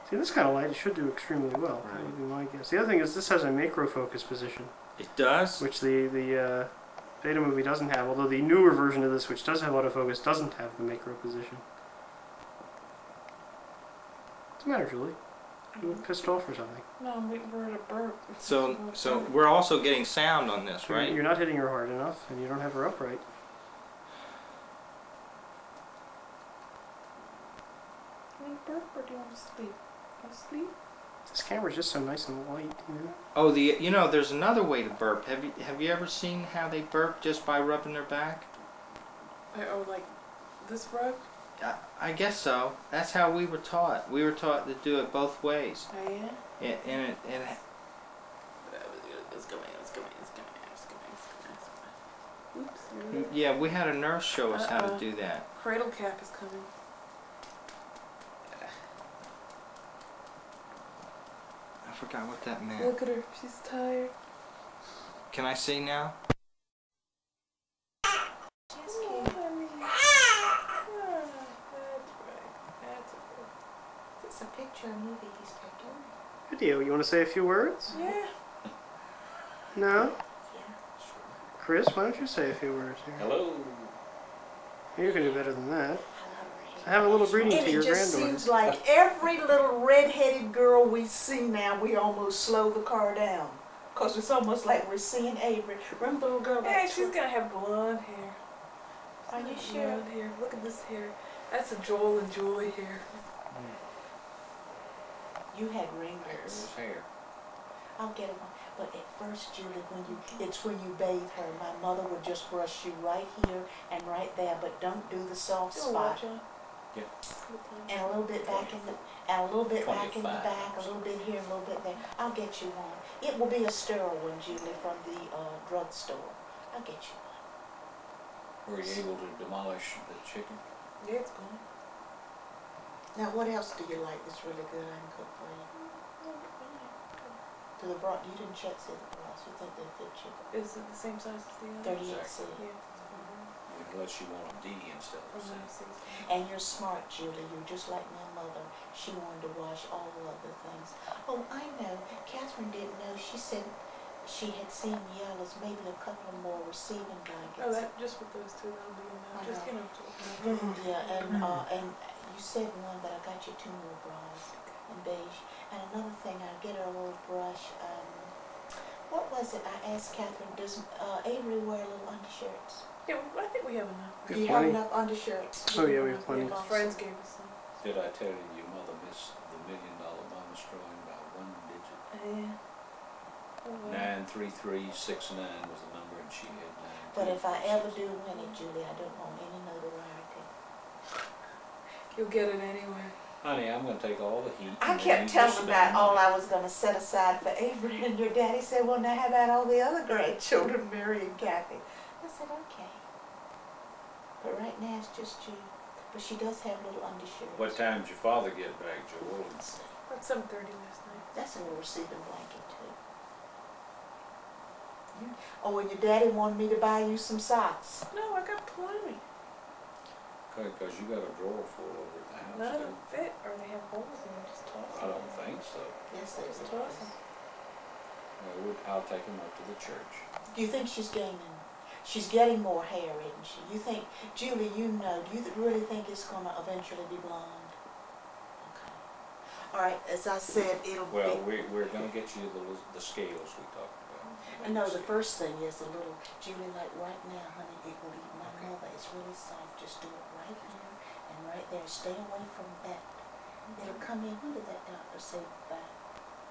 See, this kind of light it should do extremely well. That would be my guess. The other thing is this has a macro focus position. It does? Which the Beta movie doesn't have, although the newer version of this, which does have autofocus, doesn't have the macro position. What's the matter, Julie? You look pissed off or something? No, I'm waiting for her to burp. So we're also getting sound on this, right? You're not hitting her hard enough, and you don't have her upright. Do you want to burp or do you want to sleep? Sleep? This camera's just so nice and light, you know. Oh, there's another way to burp. Have you ever seen how they burp just by rubbing their back? Oh, like this rub? I guess so. That's how we were taught. We were taught to do it both ways. Oh yeah. And Oops. Yeah, we had a nurse show us how to do that. Cradle cap is coming. I forgot what that meant. Look at her. She's tired. Can I see now? That's cute. That's okay. It's a picture movie he's taking. Good deal. You want to say a few words? Yeah. No? Yeah. Chris, why don't you say a few words here? Hello. You can do better than that. Have a little greeting to your granddaughter. It just seems like every little red-headed girl we see now, we almost slow the car down. Because it's almost like we're seeing Avery. Remember the little girl? Yeah, she's going to have blonde hair. Are you sure? Blonde hair. Look at this hair. That's a Joel and Julie hair. You had There's ringlets. his hair. I'll get it. But at first, Julie, it's when you bathe her. My mother would just brush you right here and right there, but don't do the soft spot. Yeah. And a little bit back in the, and a little bit back in the 25. back, a little bit here, a little bit there. I'll get you one. It will be a sterile one, Julie, from the drugstore. I'll get you one. Were you able to demolish the chicken? Yeah, it's gone. Now, what else do you like that's really good I can cook for you? To the broth, you didn't check see the broth. You think they're fit chicken? Is it the same size as the other? 38 C. Yeah. Unless you want a D instead of C. And you're smart, Julie. You're just like my mother. She wanted to wash all other things. Oh, I know. Catherine didn't know. She said she had seen yellows, maybe a couple of more receiving blankets. Oh, that just with those two, that'll be enough. Just get up to it. Yeah, and you said one, but I got you 2 more bras in beige. And another thing, I'll get her a little brush. What was it? I asked Catherine, does Avery wear little undershirts? Yeah, I think we have enough. Do you have enough undershirts? Oh yeah, we have plenty. Yeah, friends gave us some. Did I tell you your mother missed the $1 million bonus drawing by 1 digit? Yeah. Oh, wow. 93369 was the number, and she had 9. But if I ever do win it, Julie, I don't want any notoriety. You'll get it anyway. Honey, I'm going to take all the heat. I and kept you just telling about spend all money. I was going to set aside for Avery, and your daddy said, well, now how about all the other grandchildren, Mary and Kathy? I said, okay. But right now it's just you. But she does have little undershirts. What time did your father get back, Joel? About 7:30 last night. That's a little receiving blanket, too. Oh, and your daddy wanted me to buy you some socks. No, I got plenty. Okay, because you got a drawer full over at the house. None of too. them fit, or they have holes in them. Just toss I them. don't think so. Yes, they Just do. toss them. Well, I'll take him up to the church. Do you think she's gaining? She's getting more hair, isn't she? You think, Julie, you know, do you really think it's going to eventually be blonde? Okay. All right, as I said, it'll Well, be... we're gonna get you the scales we talked about. I know the first thing is a little, Julie, like right now, honey, it will eat my mother. It's really soft. Just do it right here and right there. Stay away from that. It'll come in, what did that doctor say, about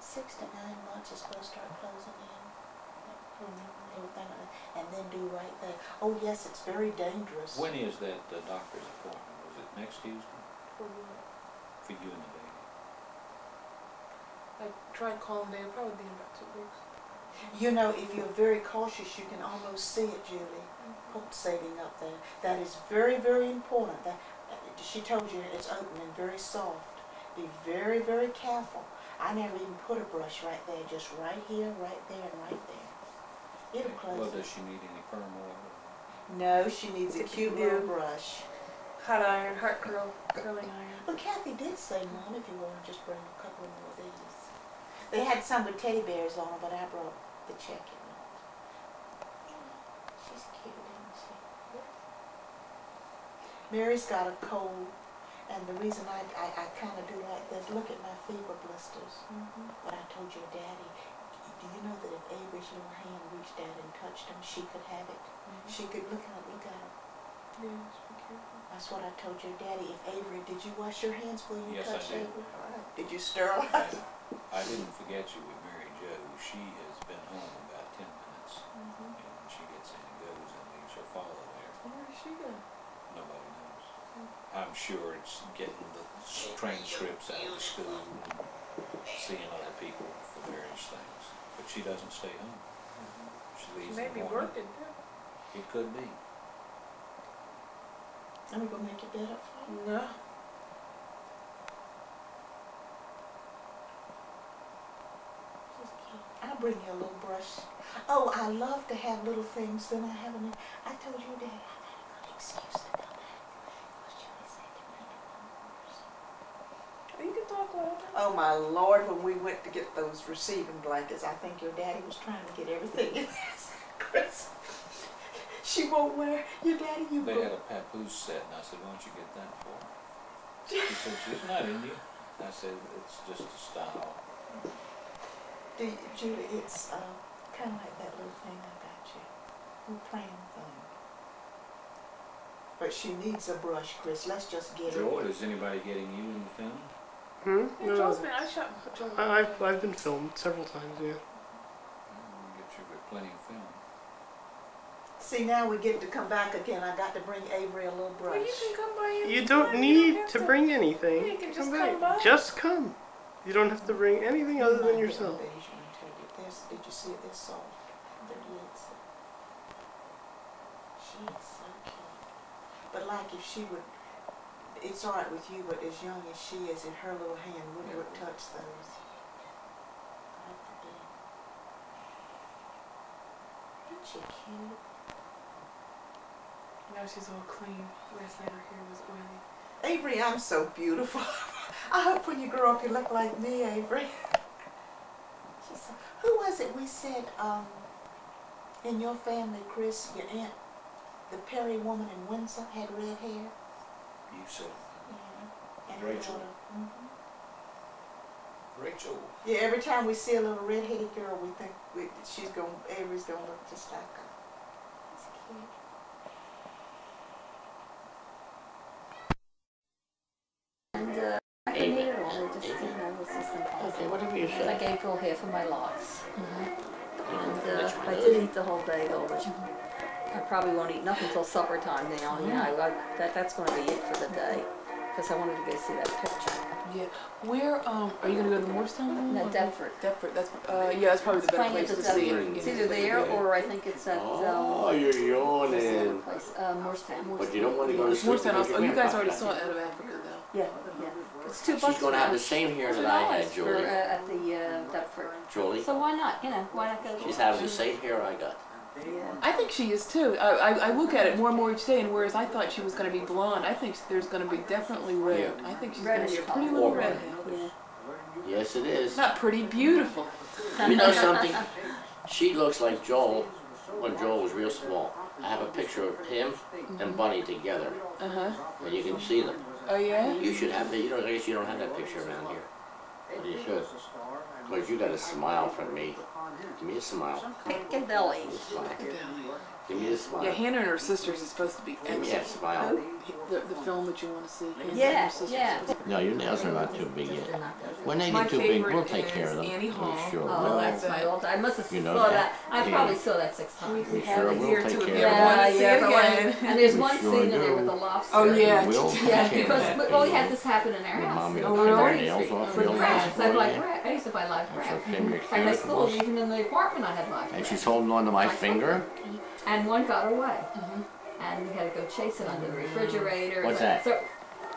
6 to 9 months it's supposed to start closing in? Everything like that. And then do right there. Oh yes, it's very dangerous. When is that doctor's appointment? Was it next Tuesday? For what? For you and the baby? I tried calling them. It'll probably be in about 2 weeks. You know, if you're very cautious, you can almost see it, Julie, pulsating up there. That is very, very important. That she told you it's open and very soft. Be very, very careful. I never even put a brush right there, just right here, right there, and right there. It'll close. Well, does she need any perm oil? No, she needs a It's cute new. little brush. Hot iron, hot curling iron. Well, Kathy did say, Mom, if you want to just bring a couple more of these. They had some with teddy bears on them, but I brought the check-in. She's cute, isn't she? Mary's got a cold, and the reason I kind of do like this, look at my fever blisters. But I told your daddy, do you know that if Avery's little hand reached out and touched him, she could have it? She could, look at him. Yeah, just be careful. That's what I told your daddy. If Avery, did you wash your hands before you Yes, I touched did. Avery? Did you sterilize? I didn't forget you with Mary Jo. She has been home about 10 minutes. And when she gets in and goes and leaves her follow there, Where did she go? nobody knows. I'm sure it's getting the transcripts out of the school and seeing other people for various things. But she doesn't stay home. She She leaves may in be the morning. working too. It could be. Let me go make your bed up for you. No. She's cute. I'll bring you a little brush. Oh, I love to have little things. Then I have them. I told you, Daddy, I got a good excuse to go back. Because Julie said to bring you one more. You can talk louder. Oh my Lord, when we went to get those receiving blankets, I think your daddy was trying to get everything in this. Chris, she won't wear. Your daddy, you They go. had a papoose set, and I said, why don't you get that for her? She said, she's not Indian. I said, it's just a style. Julie, it's kind of like that little thing I got you. Little pram thing. But she needs a brush, Chris. Let's just get Joel, it. is anybody getting you in the film? Yeah, No, Joel's been, I shot Joel. I've been filmed several times, yeah. We'll get you with plenty of film. See, now we get to come back again. I got to bring Avery a little brush. Well, you can come by anytime. You don't You need have to bring anything. Yeah, you can just back. come by. Just come. You don't have to bring anything other than yourself. Did you see it? They're soft. They're lids. She is so cute. But like if she would, it's all right with you, but as young as she is, in her little hand would touch those. God forbid. Isn't she cute? Now she's all clean. Last night her hair was oily. Avery, I'm so beautiful. I hope when you grow up you look like me, Avery. She's so, who was it we said, in your family, Chris, your aunt, the Perry woman in Windsor had red hair? You said, Yeah. And her Rachel. daughter. Rachel. Yeah, every time we see a little red-headed girl, we think Avery's gonna look just like her. That's cute. And I can hear it all. Just, this is simple. Okay, whatever you say. Like April hair for my locks. And I did eat the whole bagel, which I probably won't eat nothing until supper time now. You know, that's going to be it for the day. Because I wanted to go see that picture. Yeah. Where, are you gonna go to the Morristown Mall? No, or- Deptford. Deptford, that's, yeah, that's probably the better Playing place at to the see Deptford. it. It's either there or I think it's at, Oh, you're what's the other yawning. place? Morristown. But you don't want to go to Because sleep Morristown, because also, your you guys grandpa already got saw you. Out of Africa though. Yeah, yeah. It's $2. She's going to have the same hair that I had, For, Julie. at the Deptford. Julie, So why not? You know, why not go? she's having the same hair I got. Yeah. I think she is too. I look at it more and more each day, and whereas I thought she was going to be blonde, I think there's going to be definitely red. Yeah. I think she's going to Reddish be a pretty color. little Or redhead. Yeah. Yes, it is. Not pretty, beautiful. You know something? She looks like Joel when Joel was real small. I have a picture of him and Bunny together, Uh-huh. and you can see them. Oh, yeah? You should have that. I guess you don't have that picture around here. But you should. Because you got a smile from me. Give me a smile. Piccadilly. Give me a smile. Give me a smile. Yeah, Hannah and her sisters is supposed to be Give me a excellent. smile. The film that you want to see. Hannah and Yeah, her sisters. yeah. No, your nails are not too big yet. They're not good. When they My get too big, favorite we'll take care of is them. Annie Hall. We sure Oh, will. that's my old. I must have You know saw that? that. I Yeah. probably saw that 6 times. We Have sure it will here take too if care you of ever them. want to see it but again. and there's one Sure scene in do. there with the lobster. Oh, yeah. We'll Yeah, take care because of that. well, we had this happen in our Your house. mommy Oh, will cut really? your nails off For real nice crabs. for I like you. crab. I used to buy live That's crab. what Kim, your And they still vegetables. even in the apartment I had live And crab. she's holding on to my finger. And one got away. Mhm. And we had to go chase it under the refrigerator. What's that? So,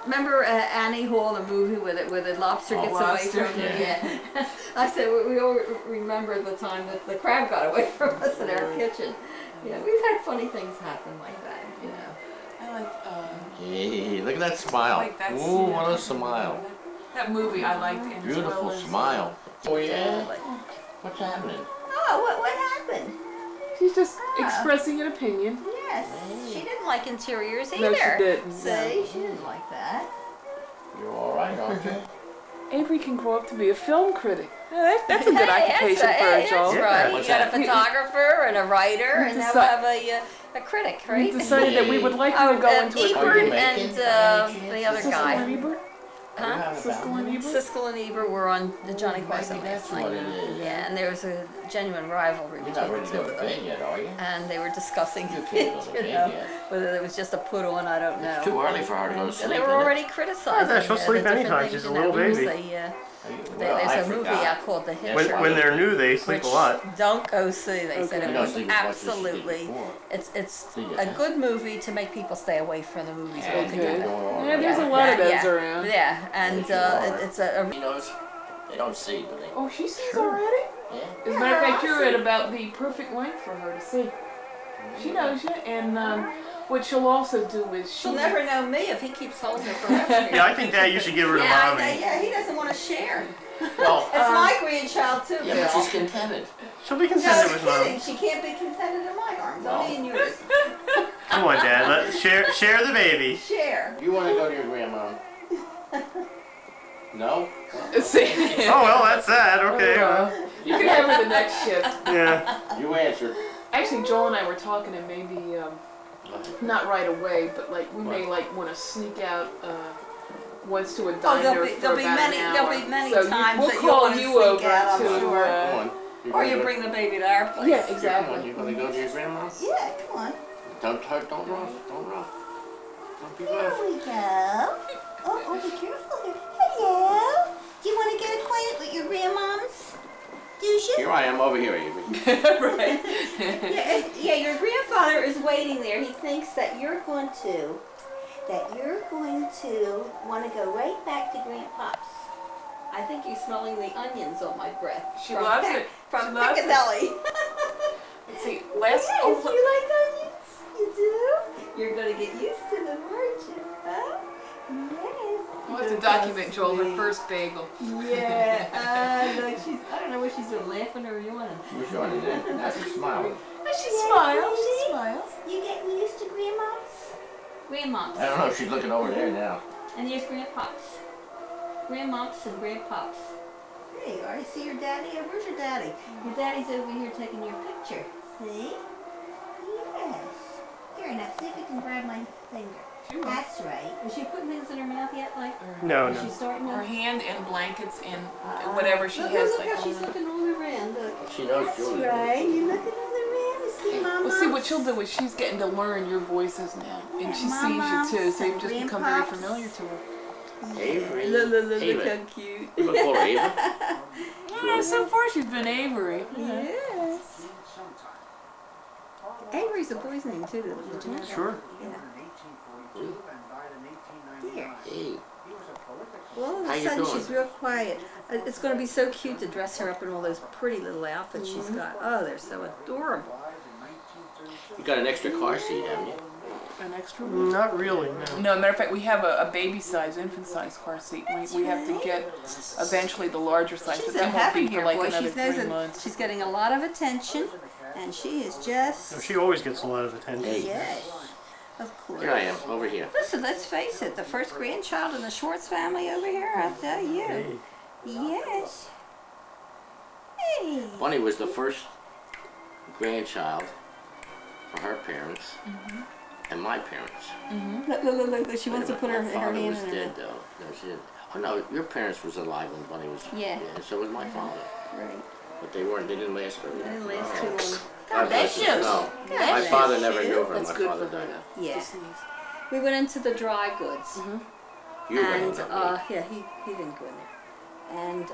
remember Annie Hall, the movie where the lobster Oh, gets lobster, away from the, yeah. I said we all remember the time that the crab got away from us in our kitchen. Yeah, we've had funny things happen like that, you know. I like, Hey, look at that smile. I like that Ooh, scene. what a smile. that movie I liked. And as Beautiful well as, smile. Oh, yeah? Like, What's happening? oh, what happened? She's just Ah. expressing an opinion. Yes, she didn't like interiors No, either. she didn't. See, she didn't like that. You're all right, aren't you? Avery can grow up to be a film critic. That's a good Hey, occupation that's for right, a job. That's right. What's You got that? a photographer and a writer, We and now decide- we'll have a critic, We right? decided that we would like her to go into a Are you Ebert career. making and any the other Siskel guy. and Ebert? Huh? Siskel and Ebert? Siskel and Ebert were on the Johnny Carson Maybe that's last what night. it is. Yeah, and there was a genuine rivalry You're between not ready the to two go of to them. bed yet, are you? And they were discussing, You you can't go to bed know, yet. whether it was just a put on, I don't know. It's too early for her to go to And sleep, they were isn't it? already criticizing. Yeah, she'll the sleep different anytime. things She's a in little that. baby. Well, I There's a movie forgot. out called The Hitcher. When they're new, they sleep a which lot. don't go see. They said You it don't was sleep as much as she did absolutely. before. It's Do you? a good movie to make people stay away from the movies Yeah, altogether. you're going all Yeah, right. there's a lot of those yeah. around. Yeah, and it's a He knows. They don't see, do they? Oh, she sees already? Yeah. As a matter of fact, you're at about the perfect length for her to see. She knows you, and what she'll also do is she'll never know me if he keeps holding her forever. Yeah, I think that you should give her to yeah, mommy. yeah, he doesn't want to share. Well, It's my grandchild too, yeah, Bill. but she's contented. She'll be No, contented with kidding. mom. She can't be contented in my arms. No. Only in yours. Come on, Dad. Share the baby. Share. You want to go to your grandma? No? See. Oh well, that's sad. Okay. Well, You can have her the next shift. yeah. You answered. Actually, Joel and I were talking, and maybe not right away, but like we may like want to sneak out once to a diner there'll be for about many an hour. there'll be many So times we'll that call you'll want to you sneak over out, I'm to. sure. Come on. Or you bring the baby to our place. Yeah, Come on. exactly. You going to go to your grandma? Yeah, come on. Don't hurt. Don't rough. Don't rough. Don't be There rough. we go. Oh, be careful here. Hello. Do you want to get acquainted with your grandmoms? Do you? Here I am over here, Avery. Right. Yeah, your grandfather is waiting there. He thinks that you're going to want to go right back to Grandpa's. I think you're smelling the onions on my breath. She loves it. From She loves it. Piccadilly. Let's see. Yes, Last. Oh, you like onions? You do? You're going to get used to them, aren't you? Huh? Yes. we'll have to document Joel her first bagel. Yeah. Look, I don't know what she's doing, laughing or yawning. Who's yawning then? Now she's smiling. She smiles. She smiles. You getting used to grandmoms? Grandmoms. I don't know. She's looking over there now. And there's grandpops. Grandmoms and grandpops. There you are. I see your daddy. Where's your daddy? Your daddy's over here taking your picture. See? Yes. Here, now see if you can grab my finger. That's right. Is she putting things in her mouth yet? Like, No, is no. she starting Her to? hand and blankets and whatever she Look, has. look like, how she's on her. looking all around. Look. She knows That's Julie. right. You're looking all around to see Mama. Well, see what she'll do is she's getting to learn your voices now, and she sees you too, so you just become very Grandpops. familiar to her. Avery. Look Ava. how cute. You call her Ava? Yeah, so far she's been Avery. Yes. Avery's a boy's name too, did you know that? Sure. Here. Hey. Well, all of How a you sudden doing? she's real quiet. It's going to be so cute to dress her up in all those pretty little outfits she's got. Oh, they're so adorable. You got an extra car seat, haven't you? An extra one? Not really. No. No, matter of fact, we have a baby size, infant size car seat. We have to get eventually the larger size, She's but a that won't be happy for here, like boy. another She's 3 months. she's getting a lot of attention, And she is just... No, she always gets a lot of attention. Hey. Yes, of course. Here I am, over here. Listen, let's face it, the first grandchild in the Schwartz family over here, I'll tell you. Hey. Yes. Hey. Bunny was the first grandchild for her parents and my parents. Look, she wants to put her My hand father in was her dead though. No, she didn't. Oh no, your parents was alive when Bunny was. Yeah. And so was my father. Right. But they weren't. They didn't last very long. They didn't last too long. God bless you. No, my father never knew her. That's My good father for her. died. Yeah. We went into the dry goods. You went And, with me. yeah, he didn't go in there. And,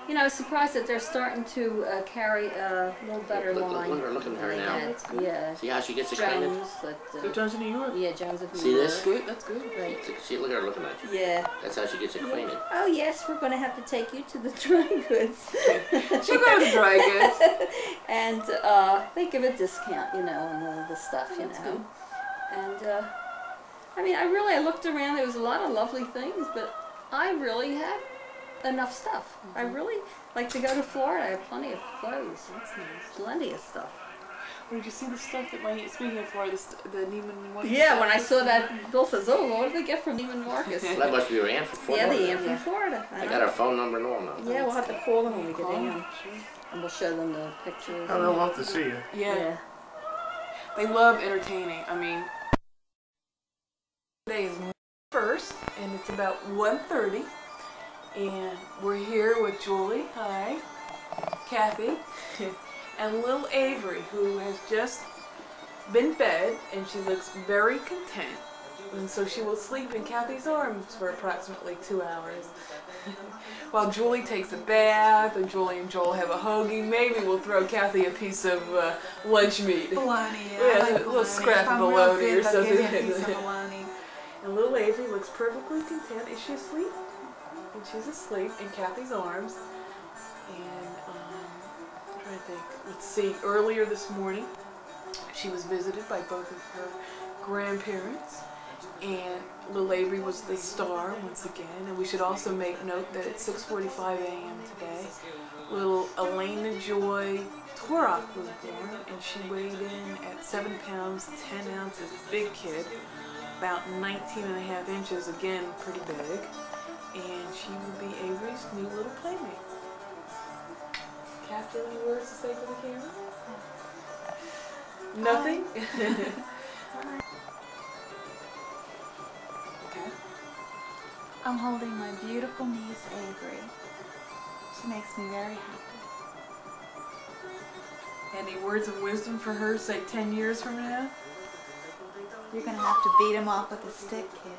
you know, I was surprised that they're starting to carry a little better line. Look at her than they now. had. Yeah. See how she gets acquainted? Jones, but, Jones in New York. yeah, Jones of New See York. this? Good. That's good. Right. See, look at her looking at you. Yeah. That's how she gets acquainted. Oh yes, we're going to have to take you to the dry goods. She'll go to the dry goods. And they give a discount, you know, on the stuff, you That's know. good. And I mean, I looked around. There was a lot of lovely things, but I really have enough stuff. I really like to go to Florida. I have plenty of clothes. That's nice. Plenty of stuff. Did you see the stuff that speaking of Florida, the Neiman Marcus? Yeah, when I saw that, Bill says, "Oh, what did they get from Neiman Marcus?" Well, that must be your aunt from Florida. Yeah, the aunt from Florida. I got her phone number and all now. Yeah, we'll have to call them when we get Call in, them, sure. and we'll show them the pictures. Oh, they'll love to see you. Yeah. They love entertaining. I mean, today is March 1st, and it's about 1:30, and we're here with Julie, hi, Kathy, and little Avery, who has just been fed, and she looks very content. And so she will sleep in Kathy's arms for approximately 2 hours. While Julie takes a bath, and Julie and Joel have a hoagie, maybe we'll throw Kathy a piece of lunch meat. Bologna, Yeah, I like a little scrap of I'm bologna real or good about something. getting a piece of bologna. And little Avery looks perfectly content. Is she asleep? And she's asleep in Kathy's arms. And I'm trying to think. Let's see. Earlier this morning, she was visited by both of her grandparents. And little Avery was the star once again. And we should also make note that at 6:45 a.m. today, little Elena Joy Torok was born, and she weighed in at 7 pounds 10 ounces. Big kid, about 19 and a half inches. Again, pretty big. And she will be Avery's new little playmate. Kathy, any words to say for the camera? Nothing. Okay. I'm holding my beautiful niece Avery. She makes me very happy. Any words of wisdom for her, say 10 years from now? You're gonna have to beat him off with a stick, kid.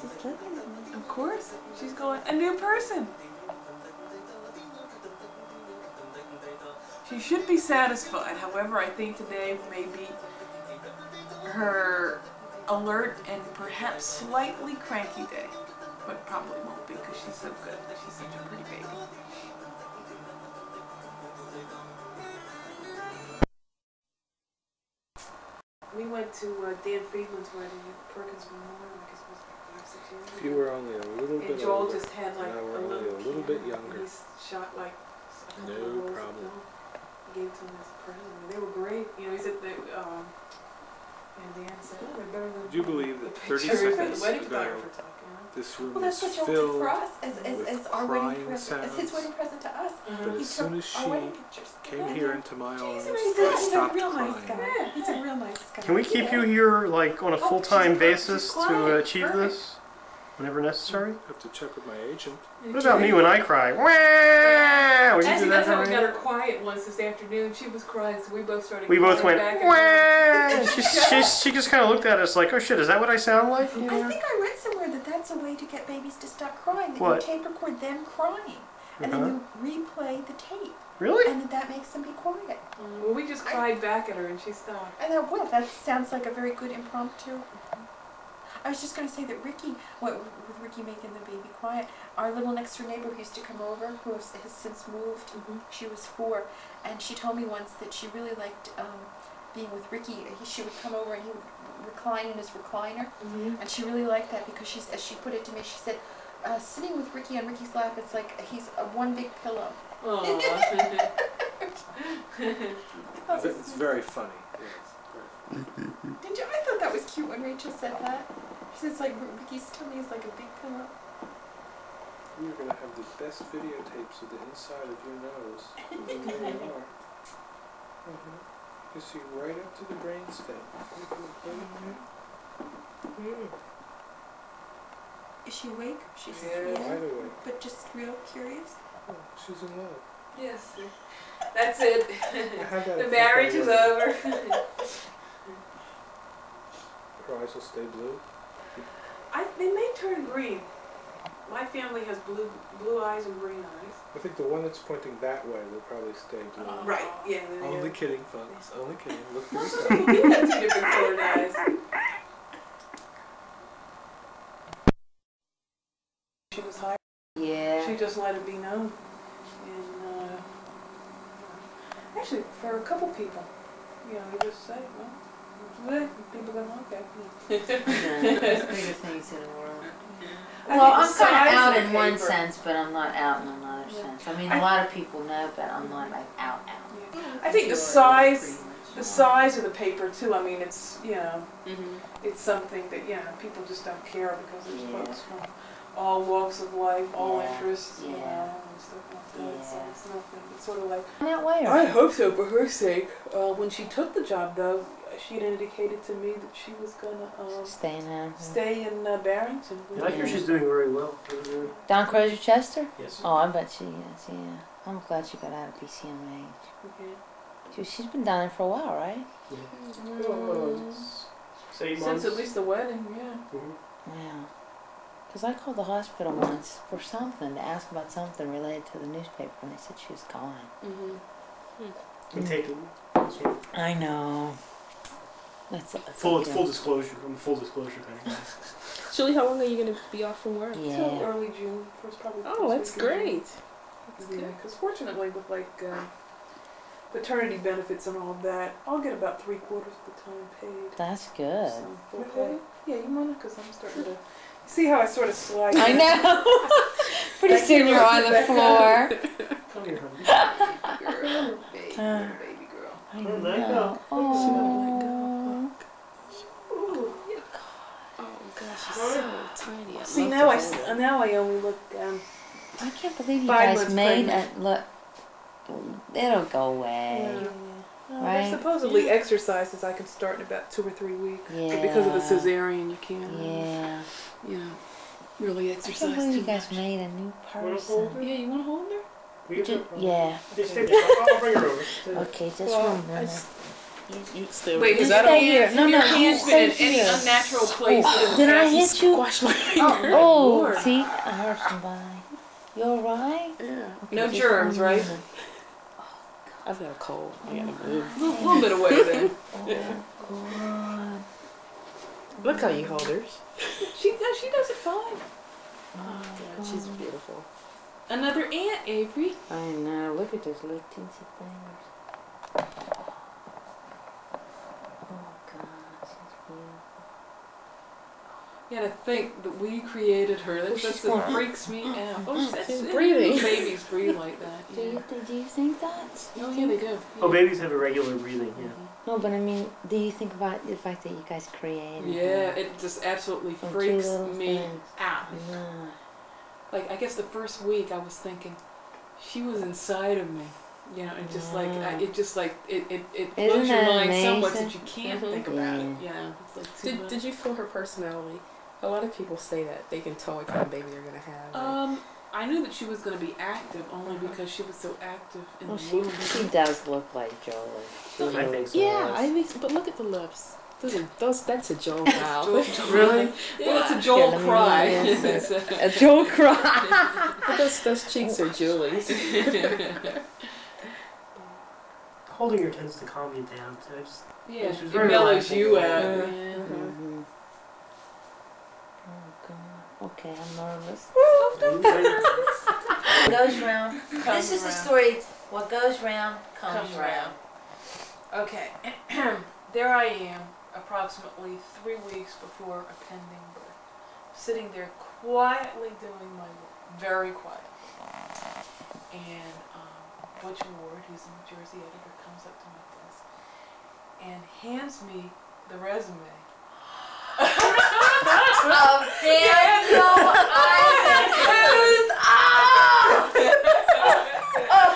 She's looking at me. Of course, she's going, a new person. She should be satisfied. However, I think today may be her alert and perhaps slightly cranky day. But probably won't be because she's so good. She's such a pretty baby. We went to Dan Friedland's wedding at Perkins Memorial, I guess it was 5, 6 years ago. If you were only a little bit And Joel older, just had like and I a were only little, a little bit younger, He's shot like a couple no of rolls of problem. film. He gave it to him as a present. I mean, they were great. You know, he said they, and Dan said, oh, they're better than Would you believe the that 30 pictures that seconds the wedding ago, photographer took, you know? this room Well, was that's what Joel did for filled us as our with wedding crying present, as his sounds, wedding present to us. but He as soon took as our she wedding pictures. came here into my arms, He's I a stopped real nice crying. guy. He's a real nice guy. Can we keep you here, like, on a full-time she's basis to quiet. achieve Perfect. this? Whenever necessary? I have to check with my agent. What about me when I cry? Wah! Would you Actually, do that's that how for we me? got her quiet once this afternoon. She was crying, so we both started We both crying went, back and forth. wah! She just kind of looked at us like, oh shit, is that what I sound like? You I know? think I read somewhere that that's a way to get babies to stop crying. That What? you tape record them crying, and then you replay the tape, Really? and that makes them be quiet. Well, we just cried back at her and she stopped. And that that sounds like a very good impromptu. I was just going to say that Ricky, with Ricky making the baby quiet, our little next door neighbor who used to come over, who has since moved, she was 4, and she told me once that she really liked being with Ricky. She would come over and he would recline in his recliner, and she really liked that because as she put it to me, she said, sitting with Ricky on Ricky's lap, it's like he's one big pillow. It's very funny. Yes. Did you? I thought that was cute when Rachel said that. She says like Ricky's tummy is like a big pillow. You're gonna have the best videotapes of the inside of your nose. There you are. You see right up to the brainstem. Is she awake? She's Wide awake. but just real curious. Oh, she's in love. Yes. That's it. I have that The effect marriage on is women. over. Her eyes will stay blue. They may turn green. My family has blue eyes and green eyes. I think the one that's pointing that way will probably stay blue. Right. Yeah. Only kidding, folks. Only kidding. Look for Most yourself. people do have 2 different colored eyes. She was hired. Yeah. She just let it be known. And actually, for a couple people, you just say, well, people go, okay. It's the biggest things in the world. I Well, think I'm the kind size of out the in one paper- sense, but I'm not out in another sense. I mean, a lot of people know, but I'm not like out. I think the size of the paper too. I mean, it's it's something that people just don't care because there's folks from all walks of life, all interests, and stuff like that. So it's nothing. It's sort of like That way, I hope so for her sake. When she took the job, though, she had indicated to me that she was gonna stay in stay in Barrington. I hear she's doing very well. Don Crozier Chester? Yes. Oh, I bet she is, yeah. I'm glad she got out of PCMH. Okay. She's been down there for a while, right? Since at least the wedding, yeah. Yeah. Because I called the hospital once for something, to ask about something related to the newspaper, and they said she was gone. And taken. I know. That's Full disclosure. I'm a full disclosure kind of guy. Julie, how long are you going to be off from work? Yeah. Till early June. First probably. Oh, that's first week in June. great. Yeah, because fortunately with paternity benefits and all of that, I'll get about 3/4 of the time paid. That's good. So, okay. Yeah, you want to? Because I'm starting to see how I sort of slide. I know. Pretty soon you're on the floor. Come here, honey. Girl, baby girl. I Let know. go. Oh. Oh gosh, she's so tiny. See now I only look I can't believe you 5 guys months made pregnant. it look. It'll go away. Right? There's supposedly exercises I can start in about 2 or 3 weeks. Yeah. But because of the cesarean, you can't. Yeah. Really I exercise can't believe too you guys much. made a new hold person. her? Yeah, you want to hold her? Yeah. Just stay there. I'll bring her over. Okay, just Well, remember. You stay Wait, You because with I don't stay here. No, your no, hands you stay in any here. unnatural place. Did I hit you? Squash my finger. Oh, Lord. see, I heard somebody. You alright? Yeah. No germs, right? I've got a cold. I gotta move. A little bit away then. Oh, God. Look how you hold hers. She does it fine. Oh, God, she's beautiful. Another aunt, Avery. I know. Look at those little teensy fingers. Oh, God, she's beautiful. Yeah, to think that we created her. That's she's what going- freaks me out. Oh, that's She's breathing. Babies breathe like that. Do Yeah. you think that? Oh, yeah, they do. Oh, babies have irregular breathing, yeah. No, but I mean, do you think about the fact that you guys created Yeah, her? it just absolutely From freaks 2 little me things. out. Yeah. Like, I guess the first week I was thinking, she was inside of me. You know, and just like, Yeah. it blows Isn't your that mind so much amazing? that you can't Mhm. think about it. Yeah. You know, it's like too much. Did you feel her personality? A lot of people say that they can tell what kind of baby they're gonna have. I knew that she was going to be active only because she was so active in Well, the she womb. does look like Jolie. She I really think so. Yeah, I think. But look at the lips. That's a Joel mouth. Really? Well, it's a Joel let me cry. read It's a- A Joel cry. But those cheeks are Julie's. Holding her tends to calm you down. So yeah, She's it very mellows relaxing. you out. Yeah. Yeah. Mhm. Oh God. Okay, I'm nervous. Goes round. This is the round. story. What goes round comes Comes round. Okay, there I am, approximately 3 weeks before a pending birth. sitting there quietly doing my work, very quietly. And Butch Ward, who's a New Jersey editor, comes up to my desk and hands me the resume. Oh, Daniel Eisen. Oh,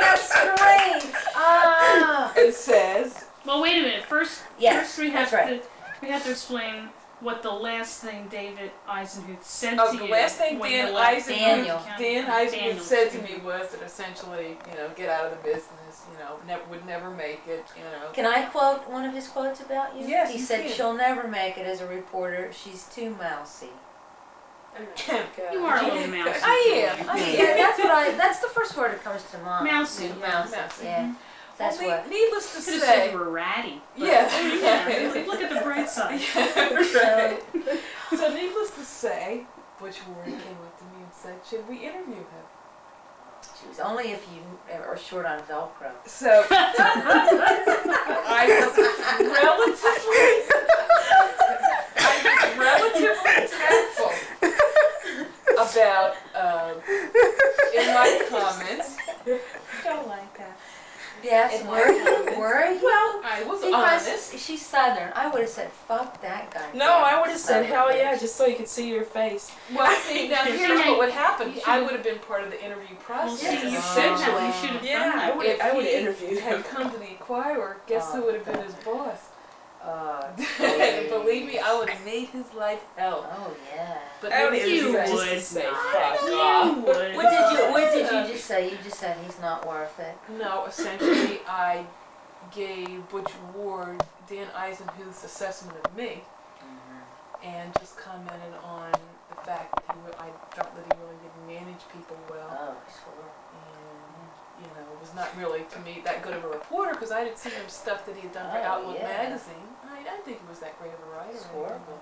that's great. Ah. It says, Well, wait a minute. First we have that's right. to explain what the last thing David Eisenhuth said oh, to the you. last thing when Dan you left Eisenhuth, Daniel said to me was that essentially, get out of the business, would never make it, Can I quote one of his quotes about you? Yes, He you said, can. "She'll never make it as a reporter. She's too mousy." You are a little mousy. I am. Yeah, that's the first word that comes to mind. Mousy. Mousy. Yeah. That's well, what. needless to Could have said say, you were ratty. yeah. Look at the bright side. Right. So needless to say, Butch Ward came up to me and said, "Should we interview him?" Jeez, only if you are short on Velcro. So I was relatively tactful about in my comments. Don't like that. Yes, were you? Well, I was honest. She's Southern. I would have said, "Fuck that guy." No, I would have said, hell yeah, just so you could see your face. Well, see, now here's what would happen. You I would have been part of the interview process. see, Essentially, you should have Yeah, done that. I would have if interviewed he him. had come to the Inquirer, guess who would have been his boss? Please. Believe me, I would have made his life hell. Oh yeah. But I would needless You to say- would. just to say, You fuck off. would. What did you just say? You just said he's not worth it. No, essentially, I gave Butch Ward Dan Eisenhuth's assessment of me, and just commented on the fact that I felt that he really didn't manage people well, Oh, sure. and was not really to me that good of a reporter because I didn't see him stuff that he had done for Oh, Outlook yeah. magazine. I didn't think he was that great of a writer. Sure. Or anything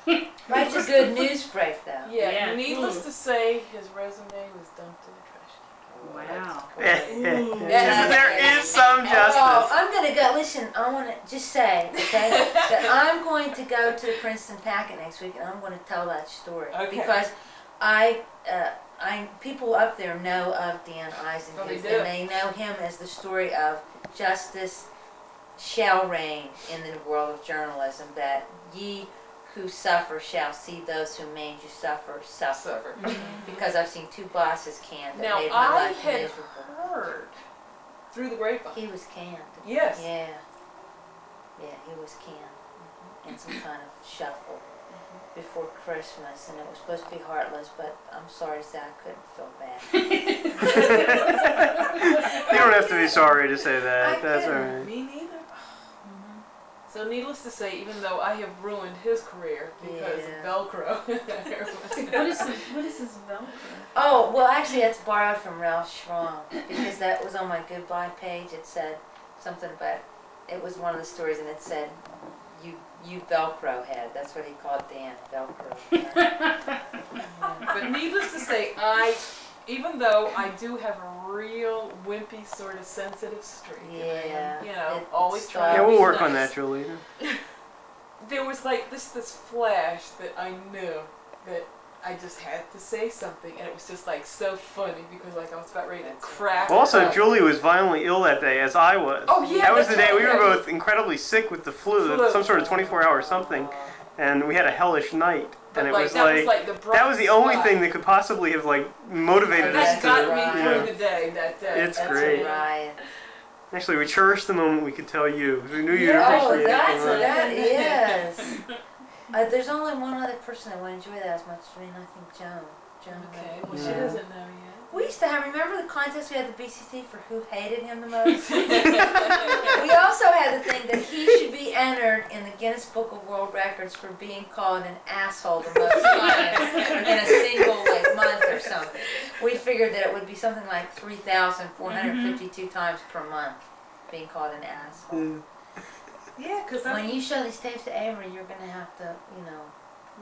like that. Writes a good news break though. Yeah, Yeah. needless to say, his resume was dumped in the trash Wow. There is some Oh, justice. I'm gonna go. Listen, I want to just say, okay, that I'm going to go to the Princeton Packet next week, and I'm going to tell that story Okay. because people up there know of Dan Eisenhuth, Oh, they do. and they know him as the story of justice shall reign in the world of journalism. That ye who suffer shall see those who made you suffer suffer. Because I've seen two bosses canned that Now, made my I life had miserable. heard through the grapevine. He was canned. Yes. Yeah. Yeah, he was canned in some kind of shuffle before Christmas, and it was supposed to be heartless, but I'm sorry to say I couldn't feel bad. You don't have to be sorry to say that. That's couldn't. alright. Me neither. So needless to say, even though I have ruined his career because Yeah. of Velcro. What is this Velcro? Oh, well, actually, that's borrowed from Ralph Schramm, because that was on my goodbye page. It said something about, it was one of the stories, and it said, you Velcro head. That's what he called Dan, Velcro head. But needless to say, even though I do have a real wimpy sort of sensitive streak, Yeah. and It always started- trying Yeah, to we'll be work on nice. that, Julie. There was like this flash that I knew that I just had to say something, and it was just like so funny because like I was about ready to crack. Also, up. Julie was violently ill that day, as I was. Oh, yeah, That was the that's day we right, were yeah. both incredibly sick with the flu, some sort of 24-hour something, and we had a hellish night. But And it like, was that like, was like the that was the bright only spot. thing that could possibly have like motivated us That got to. me Right. through the day that day. It's That's great. it. Right. Actually, we cherished the moment we could tell you. 'Cause we knew you'd Yeah. Oh, appreciate that's it. that is. There's only one other person that would enjoy that as much as me, and I think Joan. Okay, well Yeah. she doesn't know yet. We used to have, remember the contest we had at the BCC for who hated him the most? We also had the thing that he should be entered in the Guinness Book of World Records for being called an asshole the most times in a single month or something. We figured that it would be something like 3,452 times per month being called an asshole. Yeah, because When you show these tapes to Avery, you're going to have to,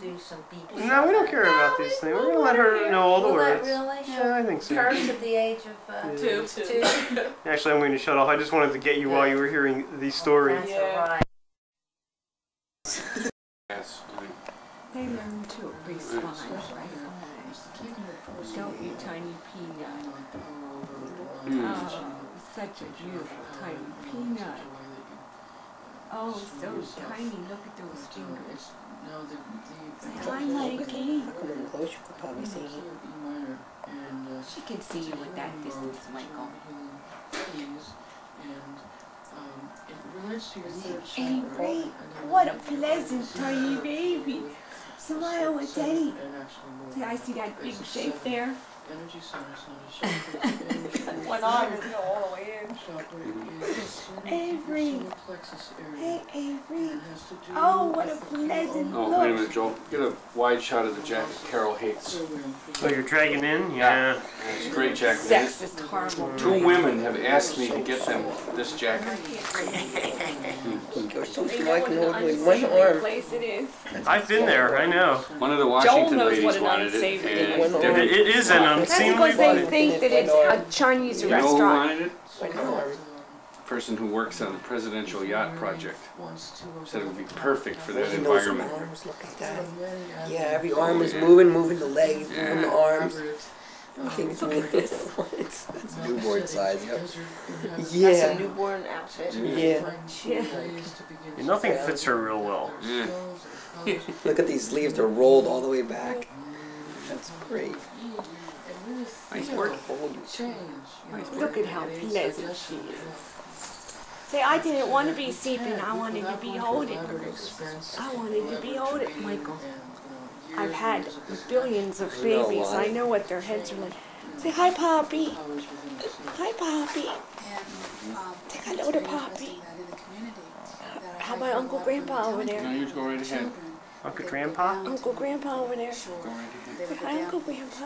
do some beeps. No, we don't care about these things. We're gonna let her know all the Will that words. really? Yeah, I think so. Curse at the age of two. Actually, I'm going to shut off. I just wanted to get you while you were hearing these stories. That's Yeah. all right. Yes, They learn to respond right away. Don't you, tiny peanut? Oh, such a beautiful tiny peanut. Oh, so tiny. Look at those fingers. Say hi, Mikey. Come in close, you could probably see it. She can see you at that distance, Michael. Avery, what a pleasant tiny baby. Smile at Daddy. See, I see that big shape there. One arm is all the way in. Avery. Hey, Avery. Oh, what a pleasant look. Oh, wait a minute, Joel. Get a wide shot of the jacket Carol hates. Oh, you're dragging in? Yeah. It's a great jacket. Sexist, horrible. 2 women have asked me to get them this jacket. You're so like only one arm. Place it is. I've been there, I know. One of the Washington knows ladies what an wanted it, unsavory and is. It is an That's unseemly because they place. think that it's a Chinese you know who restaurant. wanted it? The person who works on the presidential yacht project said it would be perfect for that environment. Look at that. Yeah, every arm is moving the legs, moving the arms. Things with this. That's newborn size. Yeah. That's a newborn outfit. Yeah. Nothing fits her real well. Yeah. Look at these sleeves, they're rolled all the way back. That's great. Nice work. Look at how pleasant she is. Say, I didn't want to be sleeping. I wanted to be holding. I wanted to be holding, Michael. I've had billions of babies. I know what their heads are like. Say hi, Poppy. Hi, Poppy. Say hello to Poppy. How about Uncle Grandpa over there? No, you go right ahead. Uncle Grandpa? Uncle Grandpa over there. Go right ahead. Say hi, Uncle Grandpa.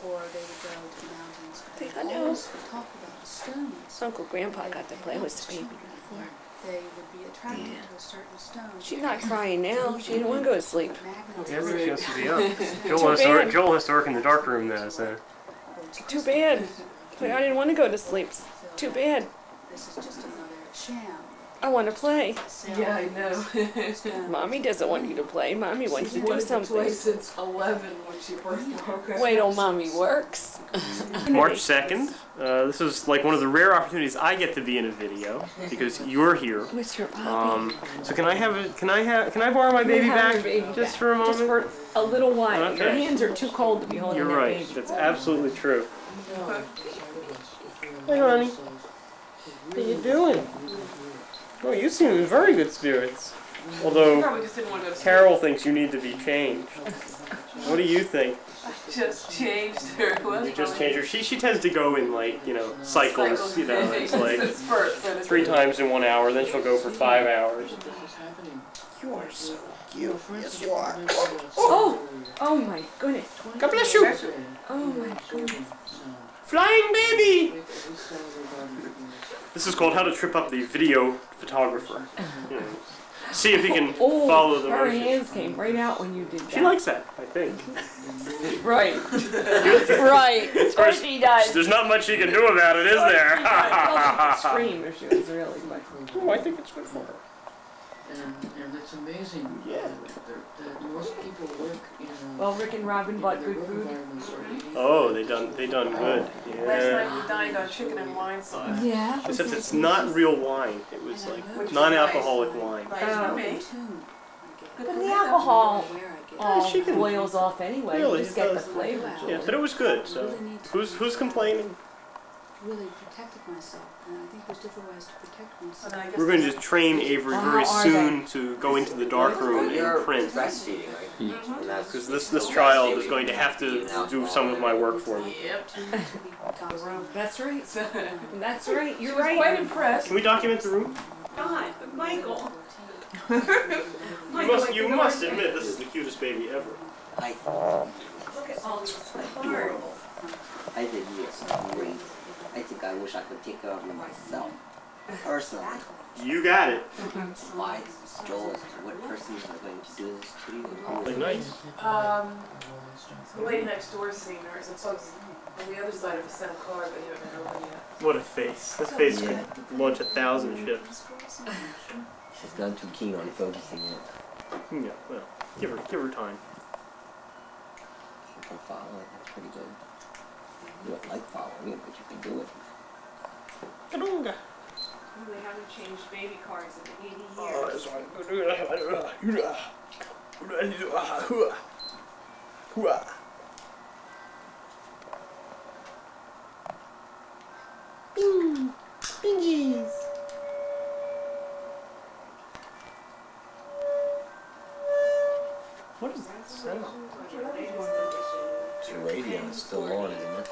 Or they would go to the mountains. Say They hello. always talk about the stones. Uncle Grandpa got to play with the baby before. They would be attracted to a certain stone. She's not crying now. She didn't want to go to sleep. Yeah, I think she has to be up. Joel has to work in the dark room now, so. Too bad. Like, I didn't want to go to sleep. Too bad. This is just another sham. I want to play. Yeah, I know. Mommy doesn't want you to play. Mommy wants to do something. Play since 11 when she first woke up. Wait till Mommy works. March 2nd. This is like one of the rare opportunities I get to be in a video because you're here. With your Poppy. So can I borrow my baby back just for a moment? Just for a little while. Okay. Your hands are too cold to be holding You're that right. baby. That's absolutely true. Hey, honey. How you doing? Oh, you seem in very good spirits. Although Probably just didn't want to go to sleep. Carol thinks you need to be changed. What do you think? Just changed her. You just changed her. She tends to go in like, cycles. You know, it's like Spurts, so to 3 speak. times in 1 hour. Then she'll go for 5 hours. You are so cute. Yes, you are. Oh my goodness. God bless you. Oh my goodness. Flying baby. This is called How to Trip Up the Video Photographer. You know, see if he can follow the Her motion. hands came right out when you did that. She likes that, I think. Right. Right. Of course she does. There's not much you can do about it, is there? Well, she'd scream if she was really quick. Oh, I think it's good for her. And it's amazing that most people work in Well, Rick and Robin bought good food. Oh, they done good. Last Yeah. night we dined on chicken and wine sauce. Yeah. Except it's not real wine. It was like non-alcoholic wine. But the alcohol all she can- boils off anyway. Really, You just it get the does. flavor. Yeah, but it was good. So who's complaining? Really protected myself, and I think there's different ways to protect myself. We're going to train Avery very How are soon to go into the dark room and print. Breastfeeding, right? Because this child is going to have to do some of my work for me. Yep. That's right. That's right. You're She was right. quite impressed. Can we document the room? God, Michael. You must admit this is the cutest baby ever. Look at all these parts. I think you're great. I think I wish I could take care of you myself. Personally. You got it. Why, Joel, what person is going to do this to you? Like nice. The lady next door seen her. It's supposed on the other side of a set of cars, but you haven't been open yet. What a face. This face could launch 1,000 ships. She's not too keen on focusing it. Yeah, well. Give her time. You can follow it. That's pretty good. You don't like following it, but you can do it. Kadunga. They haven't changed baby cards in 80 years. Oh, that's right. Bing! Bingies! What is that sound? The radio is still on, isn't it?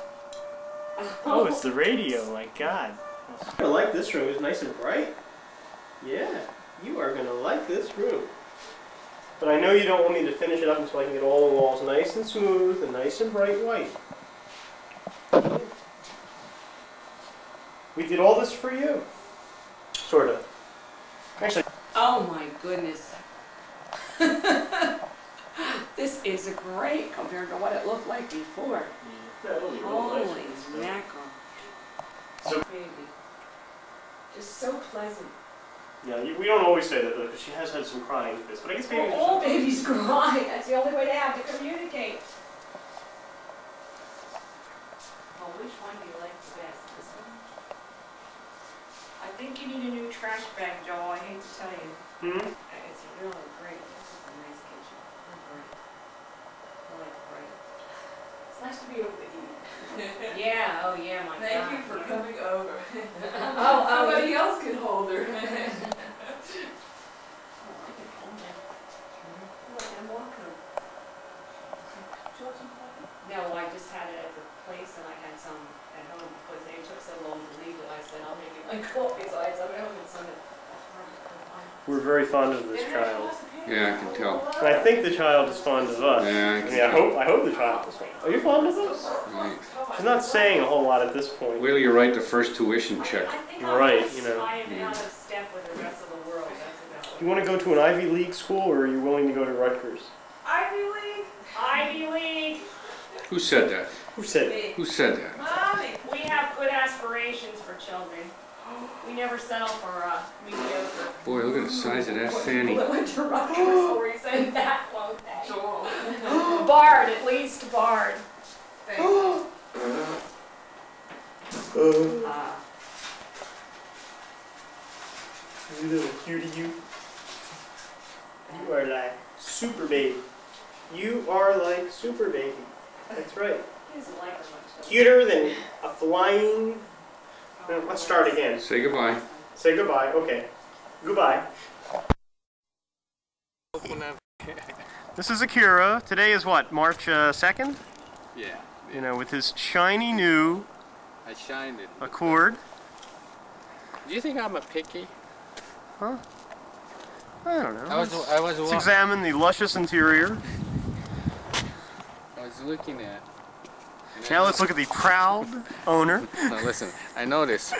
Oh, it's the radio, my God. I like this room, it's nice and bright. Yeah, you are gonna like this room. But I know you don't want me to finish it up until I can get all the walls nice and smooth and nice and bright white. We did all this for you. Sort of. Actually. Oh my goodness. This is great compared to what it looked like before. Holy mackerel. So, baby. Just so pleasant. yeah, we don't always say that though, because she has had some crying fits. But I guess babies. All babies cry. That's the only way they have to communicate. Oh, which one do you like the best? This one? I think you need a new trash bag, Joe. I hate to tell you. It's really great. This is a nice kitchen. They're great. I like great. It's nice to be over with you. Yeah, oh yeah, my God. Thank you for coming over. Oh, somebody else can hold her. No, I just had it at the place and I had some at home because they took so long to leave it. I said, I'll make you my coffee, so I had some at home and some at home. We're very fond of this child. Yeah, I can tell. And I think the child is fond of us. Yeah, I can I hope the child is fond. Are you fond of us? Right. She's not saying a whole lot at this point. Wait till you write the first tuition check. Right, you know. I am out of step with the rest of the world. That's about You want to go to an Ivy League school, or are you willing to go to Rutgers? Ivy League! Ivy League! Who said that? Who said it? Who said that? Mommy! We have good aspirations for children. We never settle for mediocre. Boy, look at the size of that fanny. People that went to Rutgers or he said that won't they? Bard, at least Bard. You little cutie, you. You are like super baby. You are like super baby. That's right. He doesn't like her much. Cuter than a flying. Let's start again. Say goodbye. Say goodbye. Okay. Goodbye. This is Akira. Today is what? March 2nd? Yeah. You know, with his shiny new I shined it. Accord. Do you think I'm a picky? Huh? I don't know. Let's I examine the luscious interior. was looking at. Now let's look at the proud owner. Now listen, I noticed.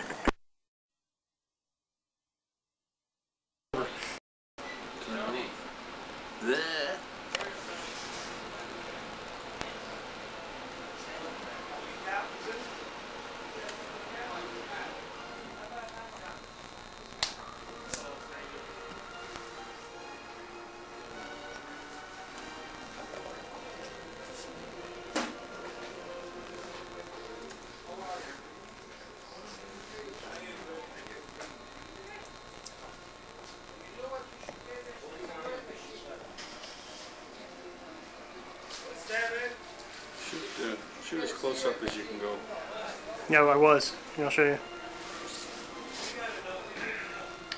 Shoot as close up as you can go. Yeah, I was. I'll show you.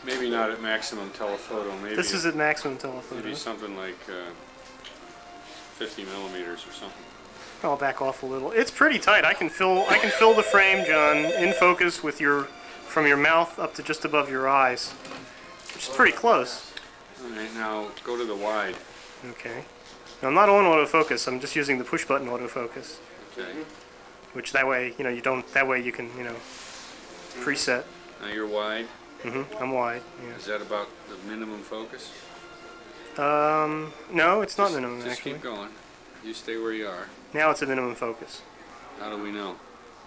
Maybe not at maximum telephoto. Maybe This is at maximum telephoto. Maybe something like 50 millimeters or something. I'll back off a little. It's pretty tight. I can fill the frame, John, in focus with from your mouth up to just above your eyes, which is pretty close. All right, now go to the wide. Okay. Now, I'm not on autofocus. I'm just using the push button autofocus. Okay. Which that way, you don't. That way you can, preset. Now you're wide. I'm wide. Yeah. Is that about the minimum focus? No, it's not minimum Just actually. keep going. You stay where you are. Now it's a minimum focus. How do we know?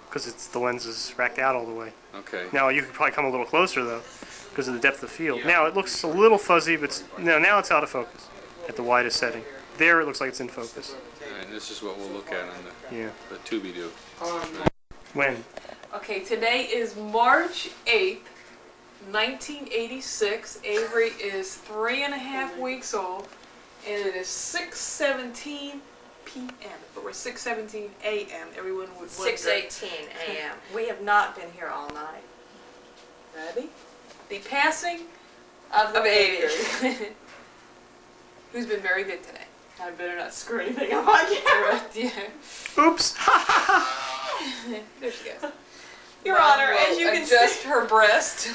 Because the lens is racked out all the way. Okay. Now you could probably come a little closer though, because of the depth of field. Now it looks a little fuzzy, but now it's out of focus. at the widest setting. There it looks like it's in focus. And this is what we'll look at on the Tubi do. When? Okay, today is March 8th, 1986. Avery is 3.5 weeks old, and it is 6:17 p.m. But we're 6:17 a.m. Everyone would wonder. 6:18 a.m. We have not been here all night. Ready? The passing Of the baby. Avery. Who's been very good today. I better not screw anything up on camera. Yeah. Oops! There she goes. Your Honor, as you can adjust see. her breast.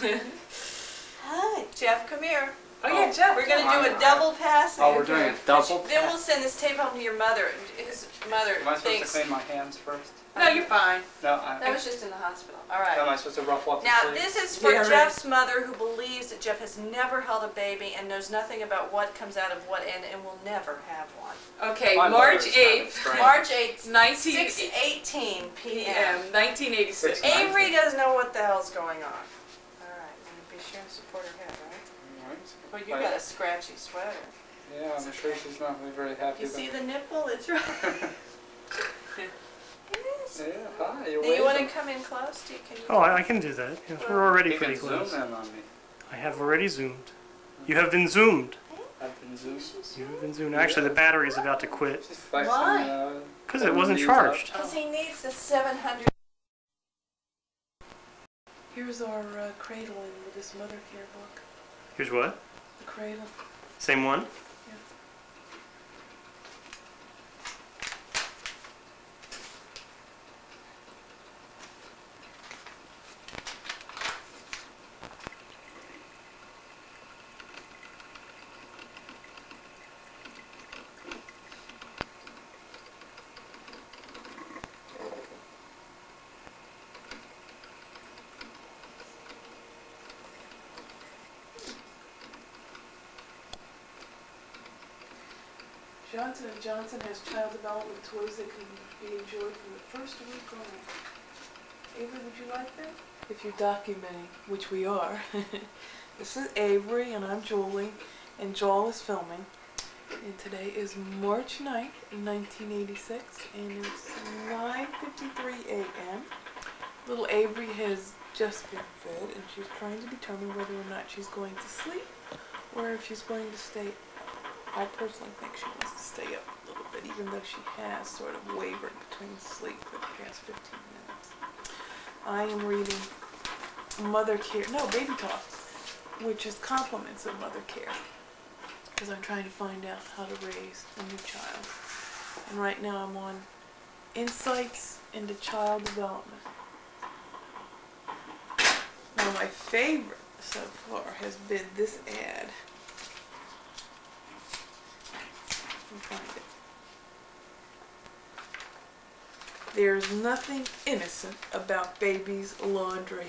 Hi, Jeff, come here. Oh yeah, Jeff. We're going to do a double passing. Oh, we're doing a double Then we'll send this tape home to your mother. His mother Am I supposed thinks... to clean my hands first? No, you're fine. No, That was just in the hospital. All right. Am I supposed to ruffle up Now, the sleeves? this is for Yeah, Jeff's mother, who believes that Jeff has never held a baby and knows nothing about what comes out of what end and will never have one. Okay, My March mother is kind of 8th. strange. March 8th, 1918 6:18 p.m. 1986. Avery doesn't know what the hell's going on. All right, and be sure to support her head, right? Alright. Well, you got a scratchy sweater. Yeah, I'm sure she's not really very happy You about see it. the nipple? It's right. Yeah, hi, you're Do you want to waving. come in close? Can you Oh, I can do that. Yes, we're already You pretty can close. zoom in on me. I have already zoomed. You have been zoomed. I've been zoomed. You have been zoomed. Actually, the battery is about to quit. She's flexing, Why? Because it wasn't knees charged. Because he needs the 700. Here's our cradle in this mother care book. Here's what? The cradle. Same one? Johnson & Johnson has child development toys that can be enjoyed from the first week on. Avery, would you like that? If you're documenting, which we are. This is Avery and I'm Julie, and Joel is filming. And today is March 9th, 1986, and it's 9:53 a.m. Little Avery has just been fed, and she's trying to determine whether or not she's going to sleep, or if she's going to stay. I personally think she wants to stay up a little bit, even though she has sort of wavered between sleep for the past 15 minutes. I am reading Mother Care, no, Baby Talk, which is compliments of Mother Care, because I'm trying to find out how to raise a new child. And right now I'm on Insights into Child Development. Now my favorite so far has been this ad. Find it. There's nothing innocent about baby's laundry.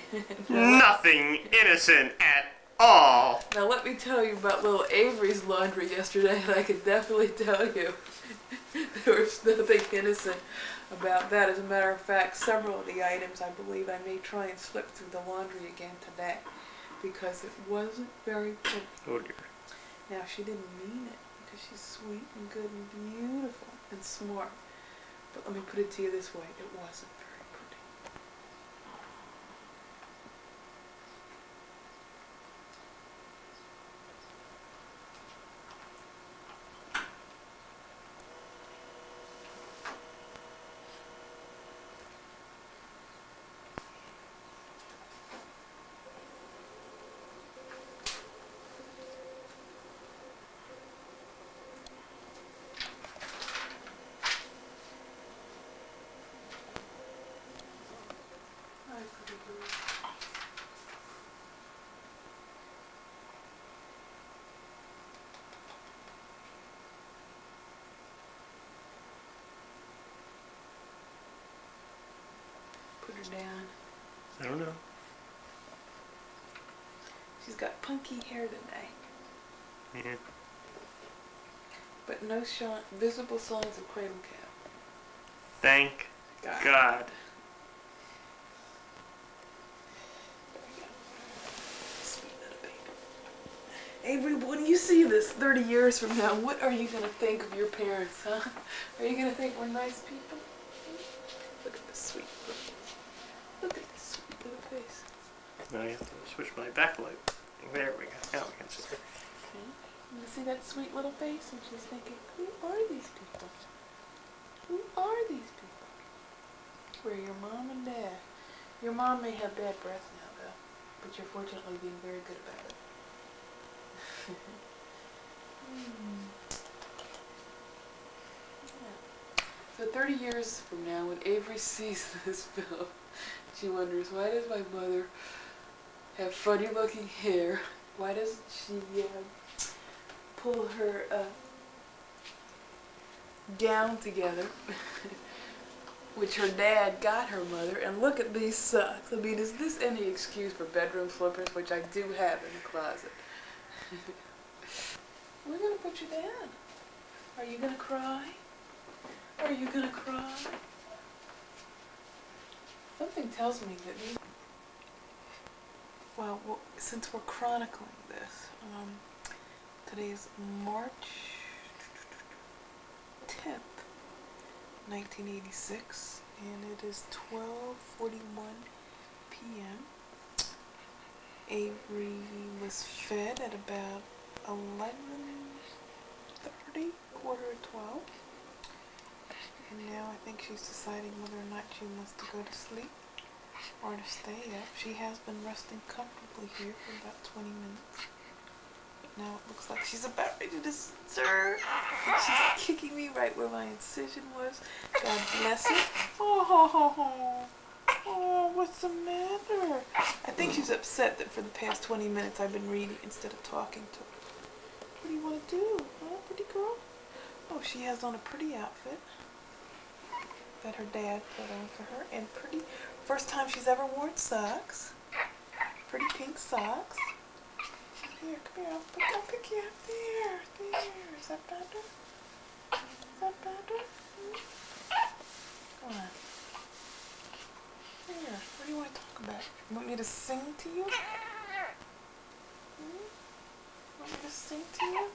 Nothing innocent at all. Now let me tell you about little Avery's laundry yesterday, and I can definitely tell you there was nothing innocent about that. As a matter of fact, several of the items I believe I may try and slip through the laundry again today, because it wasn't very pretty. Oh dear. Now she didn't mean it, because she's sweet and good and beautiful and smart. But let me put it to you this way, it wasn't very pretty. Put her down. I don't know. She's got punky hair today, Yeah. but no visible signs of cradle cap. Thank God. Sweet little baby. Avery, what do When you see this 30 years from now, what are you going to think of your parents, huh? Are you going to think we're nice people? Look at this sweet little face. Look at this sweet little face. Now I have to switch my backlight. There we go. Now we can see. Okay. You see that sweet little face? And she's thinking, who are these people? Who are these people? We're your mom and dad. Your mom may have bad breath now, though, but you're fortunately being very good about it. Yeah. So 30 years from now, when Avery sees this film, she wonders, why does my mother have funny looking hair? Why doesn't she pull her gown together, which her dad got her mother, and look at these socks. I mean, is this any excuse for bedroom slippers, which I do have in the closet? We're going to put you down. Are you going to cry? Are you going to cry? Something tells me that these... Well, since we're chronicling this, today is March 10th, 1986, and it is 12:41 p.m. Avery was fed at about 11:30, quarter to 12, and now I think she's deciding whether or not she wants to go to sleep or to stay up. She has been resting comfortably here for about 20 minutes. But now it looks like she's about ready to stir. And she's kicking me right where my incision was. God bless her. Oh, what's the matter? I think she's upset that for the past 20 minutes I've been reading instead of talking to her. What do you want to do, huh, pretty girl? Oh, she has on a pretty outfit that her dad put on for her, and pretty, first time she's ever worn socks. Pretty pink socks. Here, come here, I'll pick you up. There. Is that better? Is that better? Come on. Here, what do you want to talk about? You want me to sing to you? Want me to sing to you?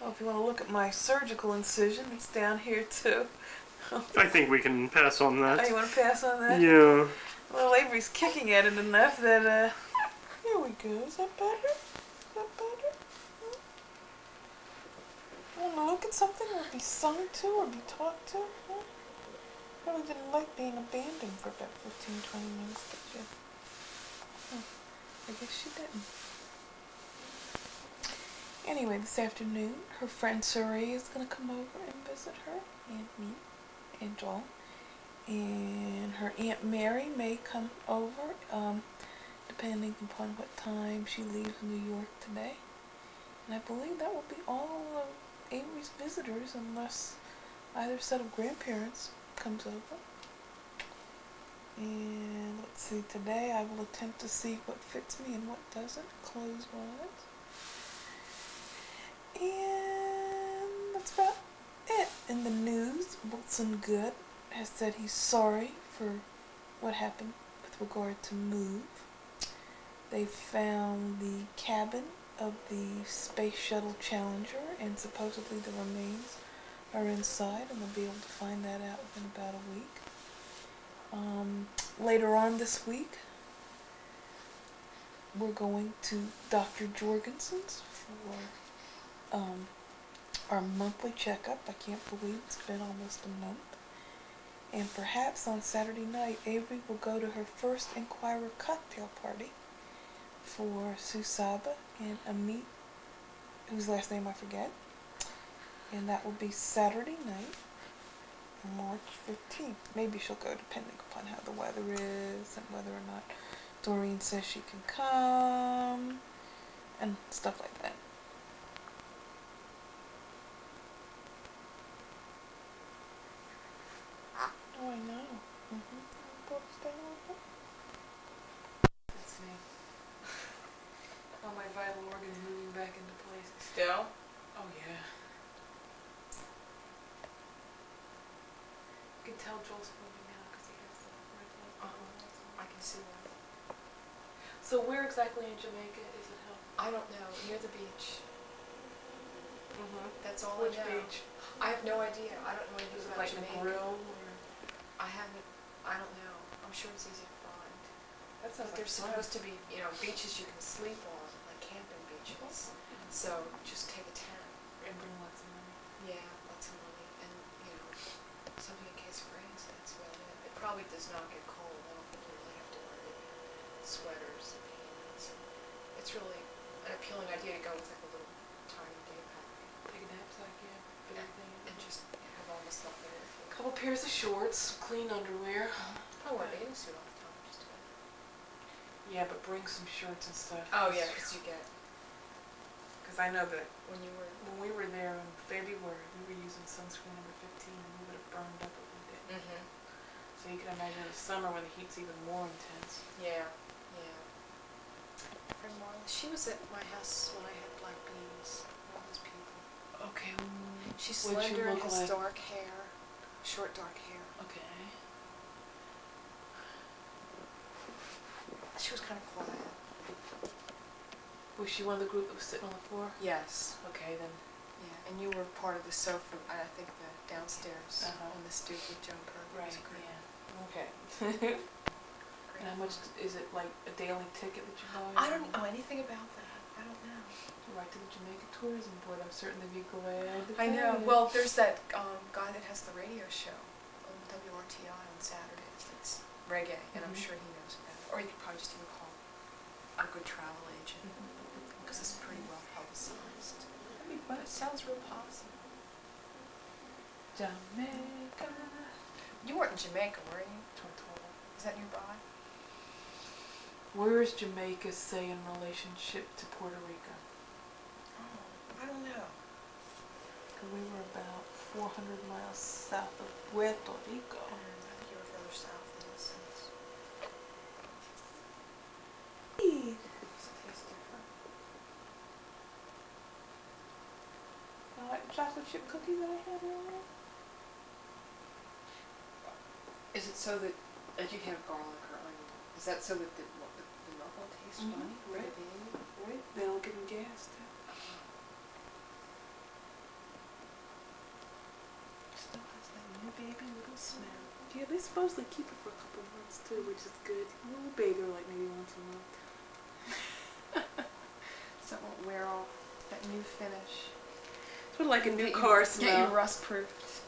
Well, if you want to look at my surgical incision, it's down here too. I think we can pass on that. Oh, you want to pass on that? Yeah. Well, Avery's kicking at it enough that, here we go. Is that better? Is that better? Want to look at something or be sung to or be talked to? Huh? Probably didn't like being abandoned for about 15-20 minutes, did you? I guess she didn't. Anyway, this afternoon, her friend Surrey is going to come over and visit her, and me, and Joel. And her Aunt Mary may come over, depending upon what time she leaves New York today. And I believe that will be all of Avery's visitors, unless either set of grandparents comes over. And let's see, today I will attempt to see what fits me and what doesn't, clothes-wise. And that's about it. In the news, Wilson Good has said he's sorry for what happened with regard to move. They found the cabin of the Space Shuttle Challenger, and supposedly the remains are inside, and they'll be able to find that out within about a week. Later on this week, we're going to Dr. Jorgensen's for our monthly checkup. I can't believe it's been almost a month. And perhaps on Saturday night, Avery will go to her first Inquirer cocktail party for Susaba and Amit, whose last name I forget. And that will be Saturday night, March 15th. Maybe she'll go depending upon how the weather is and whether or not Doreen says she can come and stuff like that. Oh, I know. Let's see. All my vital organs moving back into place. Still? Oh, yeah. You can tell Joel's moving now because he has the red light. I can see that. So where exactly in Jamaica is it held? I don't know. Near the beach. That's all Which I know. beach? I have no idea. I don't know anything Is it about like a Jamaica. grill or? I haven't. I don't know. I'm sure it's easy to find. That sounds But like there's fun. supposed to be, you know, beaches you can sleep on, like camping beaches. So just take a tent. And bring lots of money. Yeah, lots of money, and you know, something in case it rains. That's about it. It probably does not get cold. I don't think you really have to worry. Sweaters and pants. It's really an appealing idea to go with like a little tiny day pack. Take a knapsack, yeah. Put everything in. And just have all the stuff in it. Couple pairs of shorts, clean underwear. I wear a bathing suit all the time, just about. Yeah, but bring some shirts and stuff. Oh yeah, because you get. Because I know that when we were there in February, we were using sunscreen number 15, and we would have burned up if we didn't. So you can imagine in the summer when the heat's even more intense. Yeah, yeah. Friend Marla, she was at my house when I had black beans. All those people. Okay. She's What'd she slender and look has like? dark hair, short dark hair. Okay. She was kind of quiet. Was she one of the group that was sitting on the floor? Yes. Okay, then. Yeah, and you were part of the sofa, I think the downstairs on the stoop with Joan Purvis. Right, yeah. Okay. And how much is it, like a daily ticket that you buy? I don't know anything about that. I don't know. Right to the Jamaica Tourism Board, I'm certain they'd be glad to I know. pay. Well, there's that guy that has the radio show on WRTI on Saturdays. That's reggae, and I'm sure he knows about it. Or you could probably just even call a good travel agent because it's pretty well publicized. But it sounds real positive. Jamaica. You weren't in Jamaica, were you? Is that nearby? Where is Jamaica, say, in relationship to Puerto Rico? Oh, I don't know. Because we were about 400 miles south of Puerto Rico. I think you were further south in this sense. Like the chocolate chip cookies that I had earlier? Is it so that you have garlic or onion? Is that so that the milk will taste funny? Right. Right. They'll give them gas too. Still has that new baby little smell. Yeah, they supposedly keep it for a couple months too, which is good. We'll bathe her like maybe once a month. So it won't wear off that new finish. Sort of like a new car smell. Get you rust-proofed.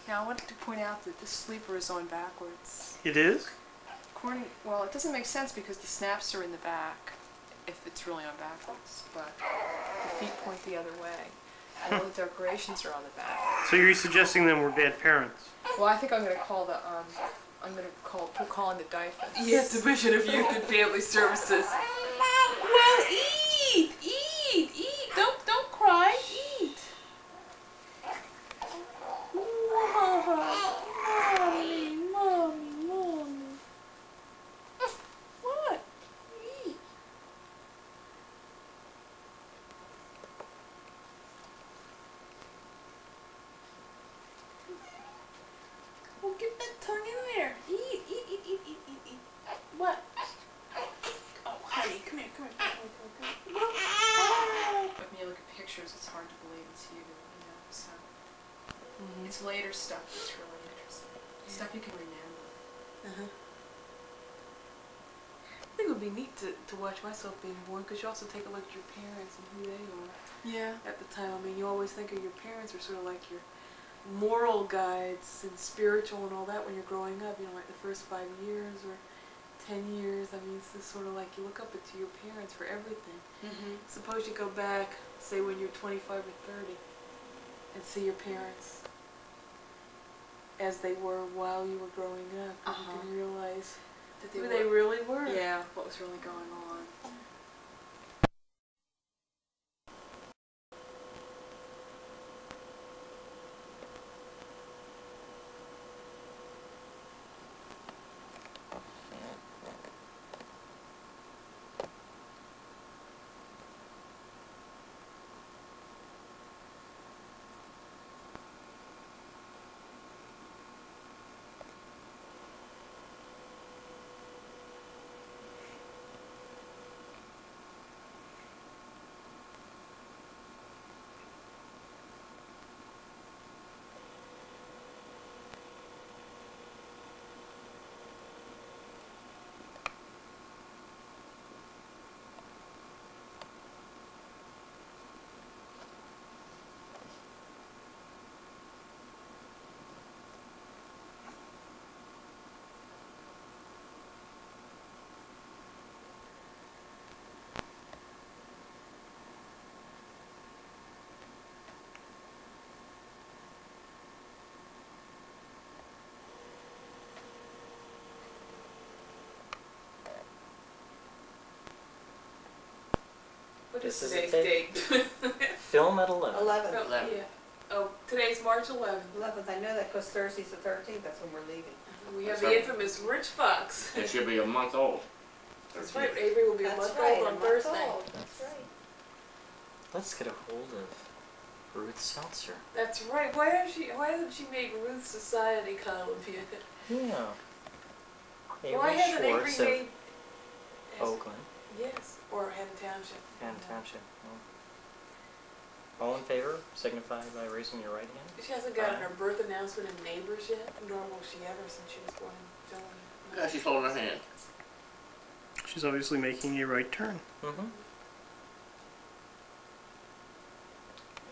Now I wanted to point out that this sleeper is on backwards. It is? Well, it doesn't make sense because the snaps are in the back, if it's really on backwards, but the feet point the other way. And all the decorations are on the back. So you're suggesting then we're bad parents? Well, I think I'm going to call the, call in the DIFA. Yes, Division of Youth and Family Services. Well, eat! Don't cry, eat! Mommy. What? Eat. Well, get that tongue in there. Eat. What? Oh, honey, come here. But when you look at pictures, it's hard to believe it's you, so. It's later stuff that's really interesting. Stuff you can remember. I think it would be neat to watch myself being born, because you also take a look at your parents and who they are. Yeah. At the time, I mean, you always think of your parents are sort of like your moral guides and spiritual and all that when you're growing up, you know, like the first 5 years or 10 years. I mean, it's just sort of like you look up to your parents for everything. Suppose you go back, say when you're 25 or 30, and see your parents as they were while you were growing up, and you can realize who they really were. Yeah, what was really going on. What is This is today's a date? Film at 11. 11. Yeah. Oh, today's March 11th. 11th. I know that because Thursday's the 13th. That's when we're leaving. We have the infamous Rich Fox. It should be a month old. That's right. Avery will be a month old on Thursday. That's right. Let's get a hold of Ruth Seltzer. That's right. Why hasn't she made Ruth Society column yet? Yeah. Why hasn't Avery Schwartz of made Oakland. Yes, or Haddon Township. And Township. All in favor, signify by raising your right hand. She hasn't gotten her birth announcement in Neighbors yet, nor will she ever since she was born in July. Yeah, she's holding her hand. She's obviously making a right turn. Mm-hmm.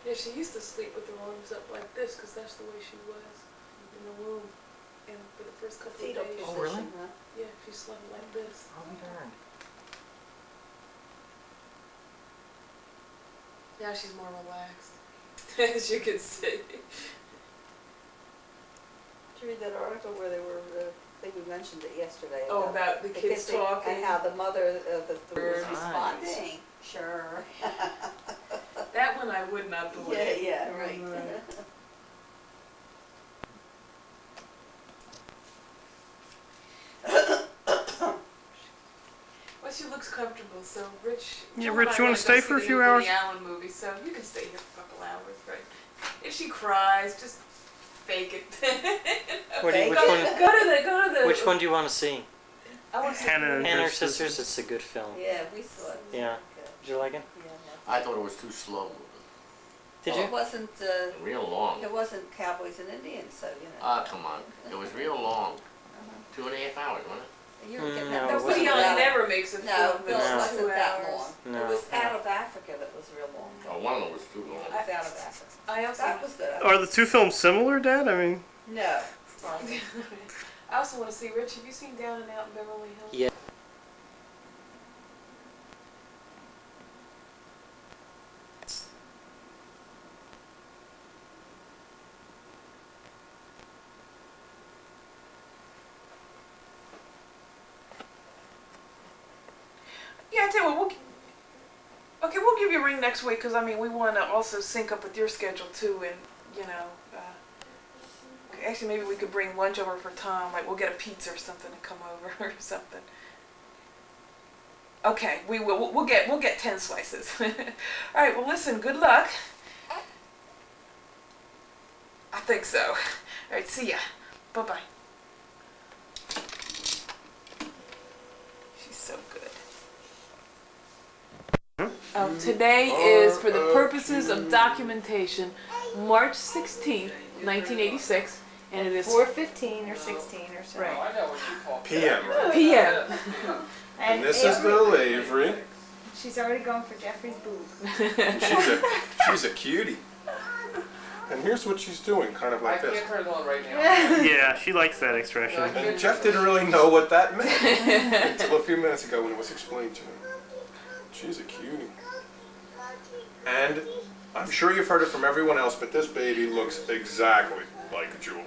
Yeah, she used to sleep with her arms up like this because that's the way she was in the womb. And for the first couple of days. Oh, really? Yeah, she slept like this. Oh, darn. Now she's more relaxed, as you can see. Did you read that article where they were, I think we mentioned it yesterday. Oh, about the kids talking. And how the mother of the was responding. Nice. Sure. That one I would not believe. Yeah, right. Well, she looks comfortable, so Rich. Yeah, Rich, you want to stay for a few hours? The Allen movie, so you can stay here for a couple hours, right? If she cries, just fake it. Which one? Go to the. Which one do you want to see? I want to see Hannah and her sisters. It's a good film. Yeah, we saw it. Yeah. Did you like it? Yeah. I thought it was too slow moving. Did you? It wasn't. Real long. It wasn't Cowboys and Indians, so you know. Ah, come on. It was real long. 2.5 hours, wasn't it? You were getting No, that. it wasn't Bill that. never makes a No, film Bill that's wasn't 2 that hours. long. No. It was out of Africa that was real long. Oh, one of them was too long. It was out of Africa. I also. That was good. Are the two films similar, Dad? I mean... No. I also want to see Rich. Have you seen Down and Out in Beverly Hills? Yeah. Yeah, I tell you what, we'll give you a ring next week because I mean we want to also sync up with your schedule too, and you know, actually maybe we could bring lunch over for Tom. Like we'll get a pizza or something to come over or something. Okay, we will. We'll get 10 slices. All right. Well, listen. Good luck. I think so. All right. See ya. Bye bye. She's so good. Today is, for the purposes of documentation, March 16th, 1986, and it is 4:15 or 16 or so. Right. I know what you call PM, right? PM. And this is Little Avery. She's already going for Jeffrey's boob. She's a cutie. And here's what she's doing, kind of I like can't this. turn it on right now. Yeah, she likes that expression. And Jeff didn't really know what that meant until a few minutes ago when it was explained to him. She's a cutie. And I'm sure you've heard it from everyone else, but this baby looks exactly like Julie.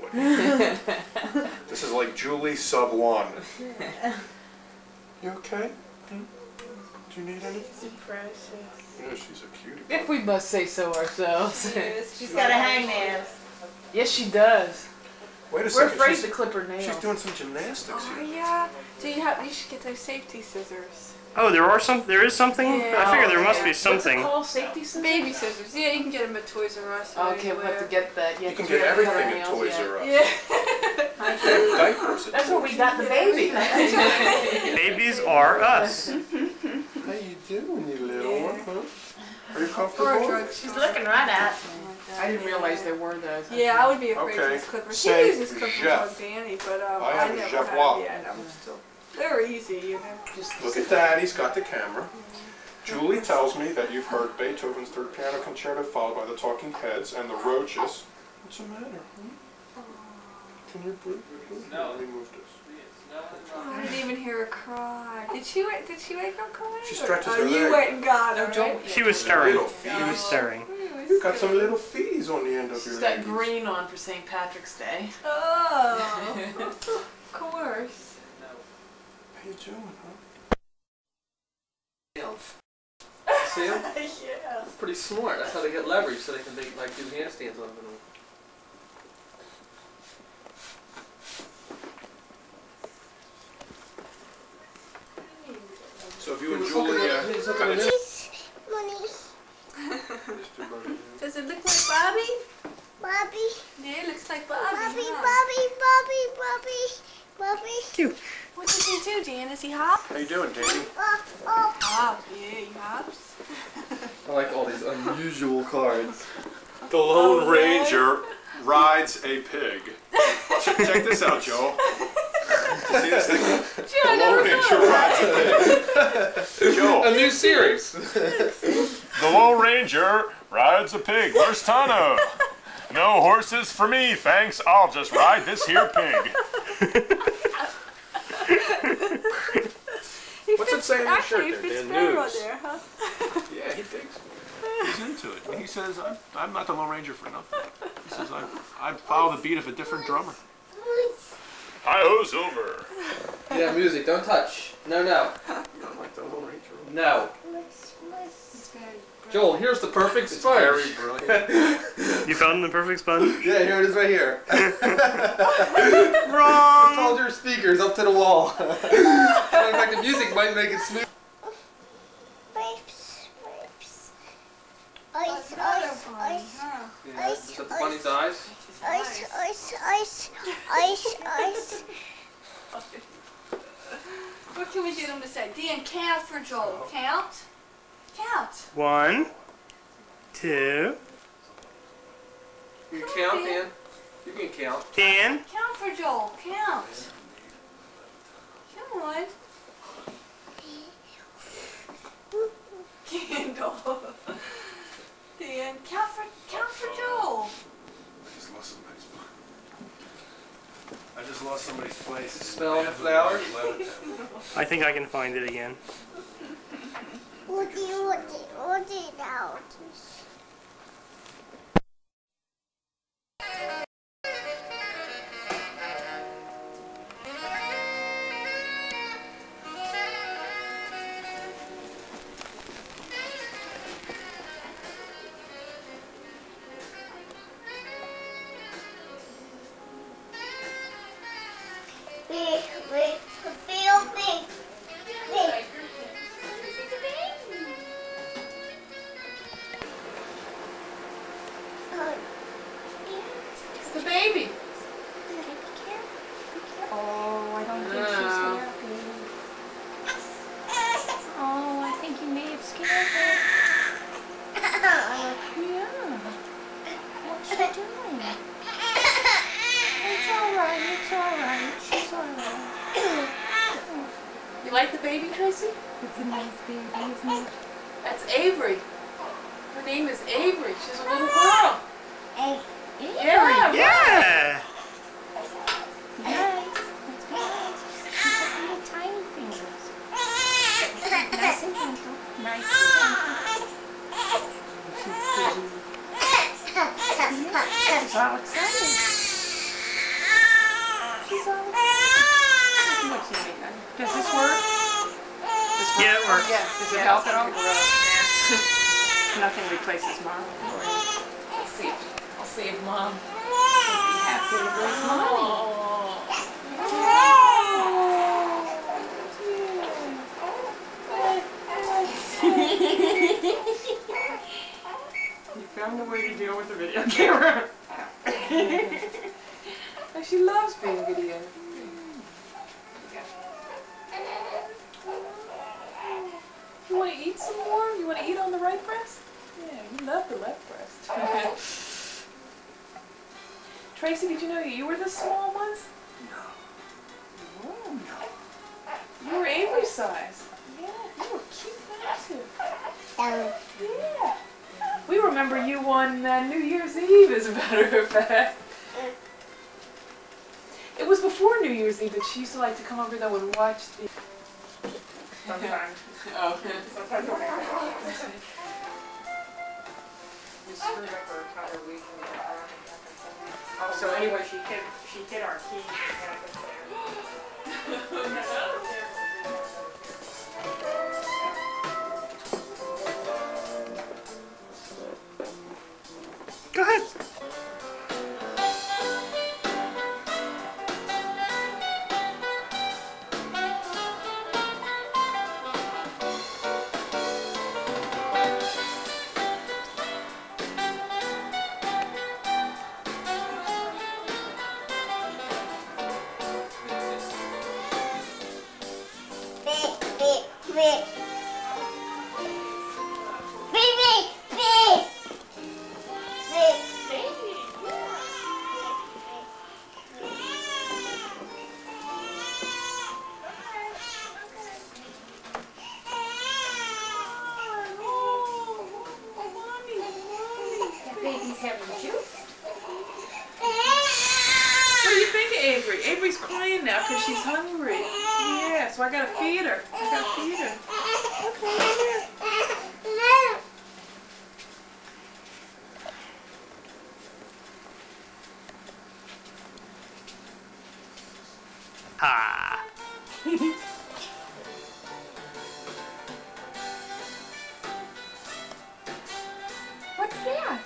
This is like Julie sub 1. You okay? Do you need anything? Precious. Yeah, she's a cutie. If we must say so ourselves. She's got a hangnail. Yes, she does. Wait a We're second. afraid to clip her nails. She's doing some gymnastics Oh here. yeah. Do you should get those safety scissors. Oh, there is something? Yeah. I figure there must be What's it something. called? Safety scissors? Baby scissors. Yeah, you can get them at Toys R Us. or Okay, we'll have to anywhere. get that. Yeah, You can 'cause we get haven't cut our everything at nails Toys yet. R Us. Yeah. Diapers at That's where Toys. we got the baby. Babies are us. How you doing, you little one, huh? Are you comfortable? She's looking right at me. I didn't realize there were those. Yeah, I would be afraid Okay, of these clippers. say She uses clippers Jeff. on Danny, but I have a never Jeff have Wall. yet. I'm still, they're easy, you know. Just Look at that, he's got the camera. Julie tells me that you've heard Beethoven's Third Piano Concerto followed by the Talking Heads and the Roaches. What's the matter? Can you breathe? No. Let me move this. I didn't even hear her cry. Did she wake up crying? She stretches her You leg. went and got her, right? She was stirring. Little She was stirring. You've got some little fees on the end of She's your got legs. green on for St. Patrick's Day. Oh, of course. How you doing, huh? See them? Yeah. It's pretty smart. That's how they get leverage, so they can like do handstands on them. So if you and Julia... Does it look like Bobby? Bobby. Yeah, it looks like Bobby. Bobby, huh? Bobby. Cute. What does he do, Dan? Does he hop? How you doing, Davey? Hop. Yeah, he hops. I like all these unusual cards. The Lone Ranger rides a pig. Check this out, Joe. See this thing? The Lone Ranger rides a pig. Joe. A new series. The Lone Ranger rides a pig. Where's Tano? No horses for me, thanks. I'll just ride this here pig. What's it saying in the shirt there, Dan? News. There, huh? Yeah, he thinks he's into it. And he says, I'm not the Lone Ranger for nothing. He says, I follow the beat of a different drummer. Hi-ho, Silver. Yeah, music. Don't touch. No, no. You don't like the Lone Ranger? No. It's very Joel, here's the perfect sponge. Very brilliant. You found the perfect sponge? Yeah, here it is right here. Wrong! Hold your speakers up to the wall. In fact, the music might make it smooth. Ice. Yeah, is that the bunny's eyes? Ice. What can we get him to say? Dan, count for Joel. Count. 1, 2. You can count, Dan. You can count. Dan. Count for Joel. Count. Come on. Candle. Dan, count for Joel. I just lost somebody's place. Smell the flowers? I think I can find it again. What it out? It's the baby. Oh, I don't think she's happy. Oh, I think you may have scared her. Yeah. What's she doing? It's alright. She's alright. You like the baby, Tracy? It's a nice baby, isn't it? That's Avery. Her name is Avery. She's a little girl. Avery. Yeah. Yeah! Nice. Let's be nice. She has little tiny fingers. Nice and gentle. Nice and gentle. She's all excited. She's all excited. What's the name? Does this work? Yeah, it works. Yeah. Does it help at all? Nothing replaces Mom. I'll see if Mom will be happy with Mommy. You found a way to deal with the video camera. She loves being videoed. You want to eat some more? You want to eat on the right breast? Yeah, you love the left breast. Tracy, did you know you were the small ones? No. Oh, no. You were Avery's size. Yeah, you were cute then too. Yeah. We remember you on New Year's Eve, as a matter of fact. It was before New Year's Eve that she used to like to come over though and watch the... Sometimes. Oh. Sometimes. We screwed up her entire week. Oh, so anyway, she hit our key. Baby's having juice. What do you think of Avery? Avery's crying now because she's hungry. Yeah, so I gotta feed her. I gotta feed her. Okay, here. Ha! What's that?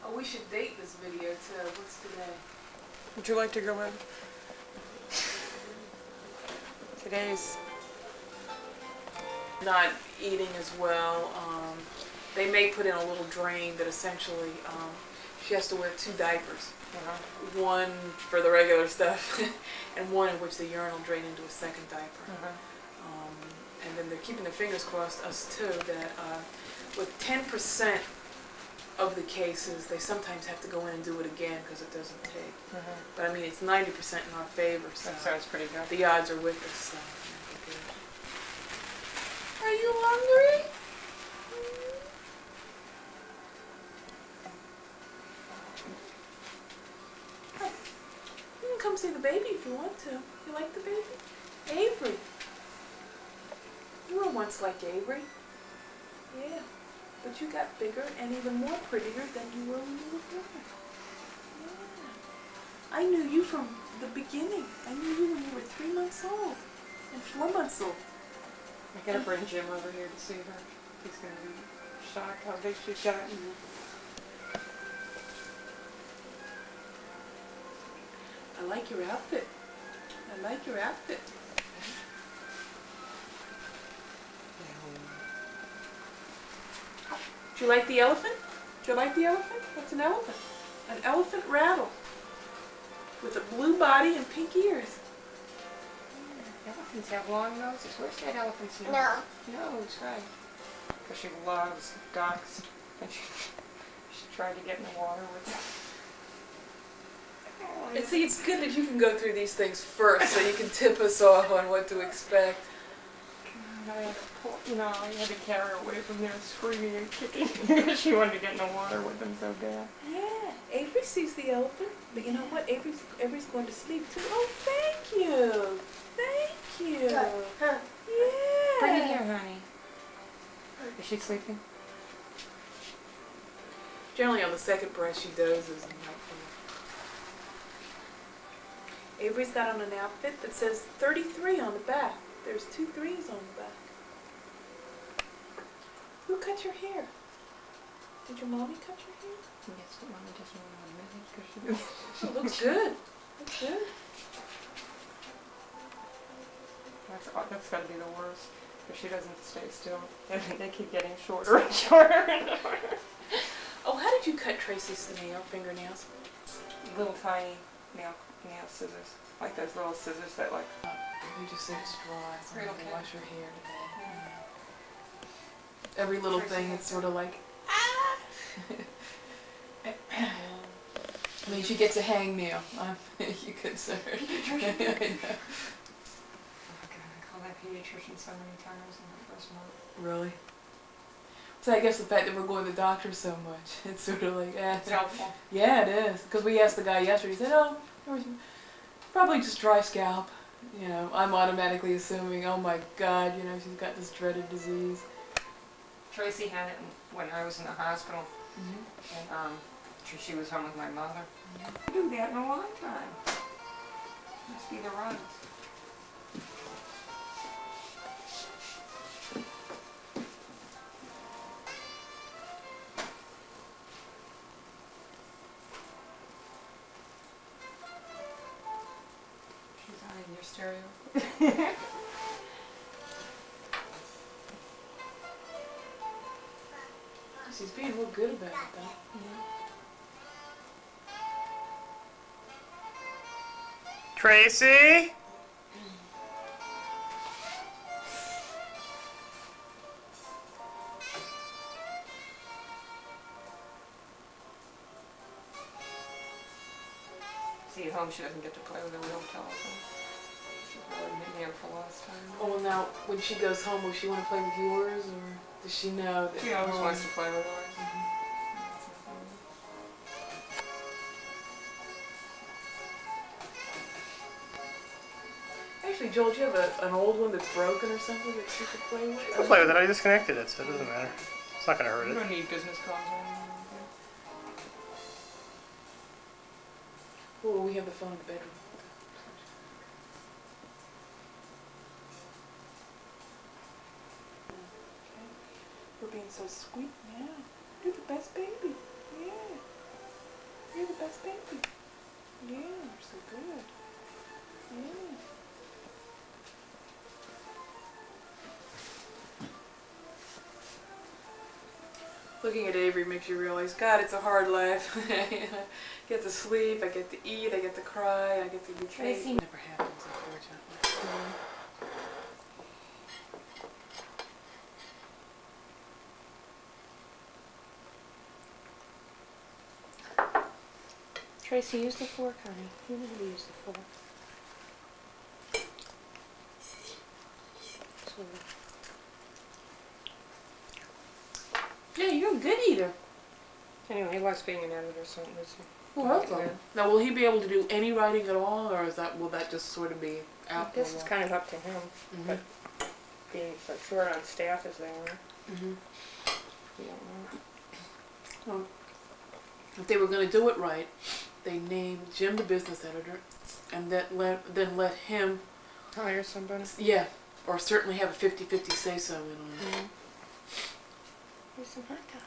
Oh, we should date this video too. What's today? Would you like to go in? Today's not eating as well. They may put in a little drain that essentially she has to wear 2 diapers. One for the regular stuff and one in which the urine will drain into a second diaper. And then they're keeping their fingers crossed, us too, that with 10% of the cases, they sometimes have to go in and do it again because it doesn't take. But I mean, it's 90% in our favor. So That sounds pretty good. the odds are with us. So are you hungry? Oh, you can come see the baby if you want to. You like the baby? Avery. You were once like Avery. Yeah. But you got bigger and even more prettier than you were when you were born. Yeah. I knew you from the beginning. I knew you when you were 3 months old and 4 months old. I gotta bring Jim over here to see her. He's gonna be shocked how big she's gotten. I like your outfit. I like your outfit. Do you like the elephant? Do you like the elephant? What's an elephant? An elephant rattle with a blue body and pink ears. Elephants have long noses. Where's that elephant's nose? No. No, it's right. Because she loves ducks. And she tried to get in the water with them. And see, it's good that you can go through these things first so you can tip us off on what to expect. I had to pull, I had to carry her away from there screaming and kicking because she wanted to get in the water with them so bad. Yeah, Avery sees the elephant, but you know what? Avery's going to sleep too. Oh, thank you. Thank you. Huh. Yeah. Bring it here, honey. Is she sleeping? Generally on the second breath she dozes. Avery's got on an outfit that says 33 on the back. There's 2 3s on the back. Who cut your hair? Did your mommy cut your hair? Yes, but Mommy doesn't want to admit it because she does. It looks good. Looks good. That's got to be the worst. Because she doesn't stay still. They keep getting shorter and shorter and shorter. Oh, how did you cut Tracy's fingernails? Little tiny nail scissors. Like those little scissors that like... We just say it's dry. So Right, I'm gonna okay. wash your hair today. Every little thing, it's sort of like, I mean, she gets a hangnail. You could say. I know. Oh God, I called that pediatrician so many times in the first month. Really? So I guess the fact that we're going to the doctor so much, it's sort of like, It's helpful. Yeah, it is. Because we asked the guy yesterday, he said, oh, there was probably just dry scalp. I'm automatically assuming, oh my God, she's got this dreaded disease. Tracy had it when I was in the hospital, and she was home with my mother. I do that in a long time. Must be the runs. She's on in your stereo. She's being real good about it, though. Tracy? See, at home she doesn't get to play with a real telephone. She's really hitting her for last time. Oh, well, now, when she goes home, will she want to play with yours, or does she know that? She always wants to play with ours. Actually, Joel, do you have an old one that's broken or something that she could play with? I'll play with it. I disconnected it, so it doesn't matter. It's not going to hurt You it. don't need business calls or anything. Well, we have the phone in the bedroom. We're being so sweet now. You're the best baby. Yeah. You're the best baby. Yeah, you're so good. Yeah. Looking at Avery makes you realize, God, it's a hard life. I get to sleep, I get to eat, I get to cry, I get to be Tracy. It never happens, unfortunately. Tracy, use the fork, honey. You know how to use the fork. Yeah, you're a good eater. Anyway, he likes being an editor, so it's Well, now, will he be able to do any writing at all, or will that just sort of be out I guess it's kind of up to him, but being so short on staff as they are, you don't know. Well, if they were going to do it right, they named Jim the business editor, and then let him hire somebody. Yeah, or certainly have a 50-50 say-so in on it. Here's some hot dog.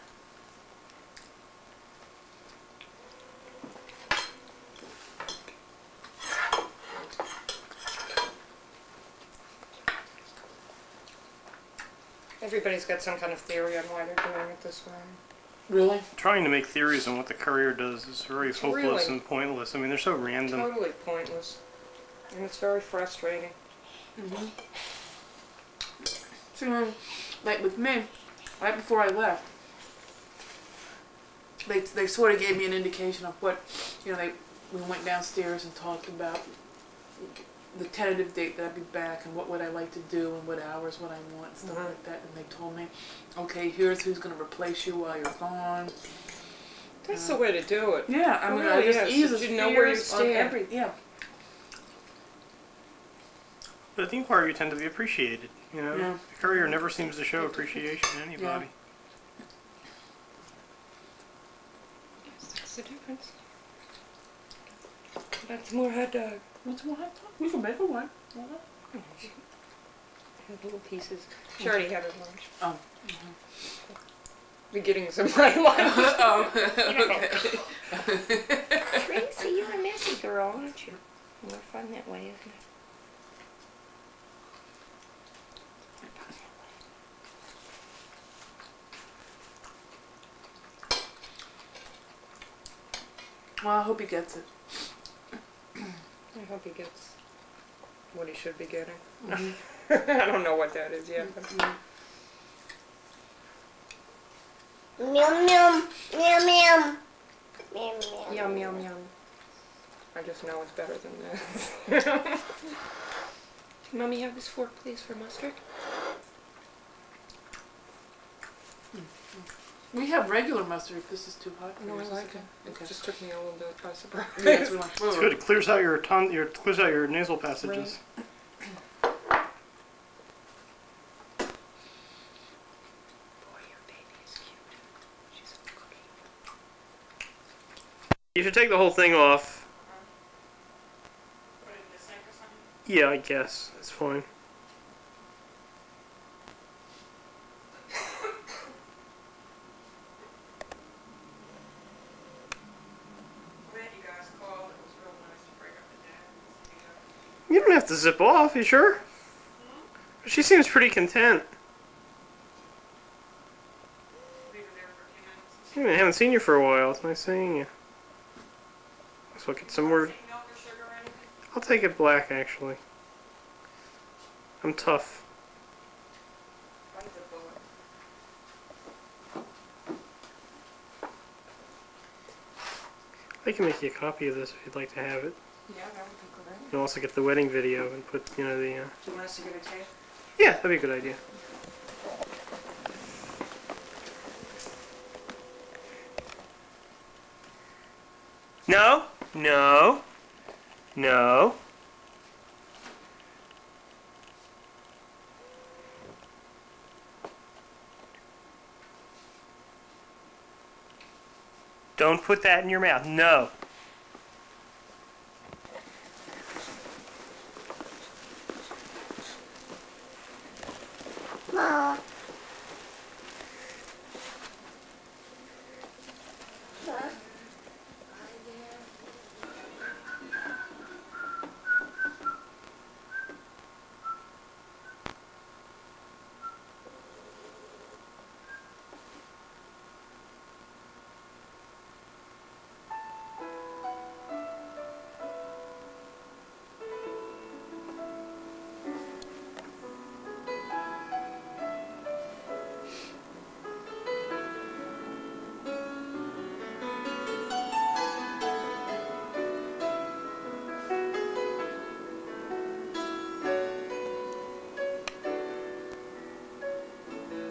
Everybody's got some kind of theory on why they're doing it this way. Really? Trying to make theories on what the Courier does is very hopeless really and pointless. I mean, they're so random. Totally pointless. And it's very frustrating. So, like with me, right before I left, they sort of gave me an indication of what, we went downstairs and talked about the tentative date that I'd be back and what would I like to do and what hours would I want and stuff like that. And they told me, okay, here's who's going to replace you while you're gone. That's the way to do it. Yeah, I mean, I just eases you know where you fears on stand. yeah. But at the Inquirer, you tend to be appreciated. You know, Yeah. the Courier never seems to show appreciation to anybody. That's the difference. That's more hot dog. What's more hot dog? We can make a one. Have little pieces. She already had her lunch. Oh. Beginnings of my life. Oh. Okay. Tracy, you're a messy girl, aren't you? More fun that way, isn't it? Well, I hope he gets it. I hope he gets what he should be getting. I don't know what that is yet. Meow meow meow meow. Meow meow. Yum yum yum. I just know it's better than this. Mommy, have this fork, please, for mustard. We have regular mustard if this is too hot. No, I Is like this it. okay? It just took me a little bit by surprise. Yes, we like It's good. It clears out your nasal passages. You should take the whole thing off. Yeah, I guess. It's fine. You don't have to zip off, you sure? She seems pretty content. I haven't seen you for a while. It's nice seeing you. So I'll get some more. I'll take it black, actually. I'm tough. I can make you a copy of this if you'd like to have it. Yeah, that would be great. You can also get the wedding video and put, you know, the. Do you want us to get a tape? Yeah, that'd be a good idea. No, no, no. Don't put that in your mouth. No. Ma.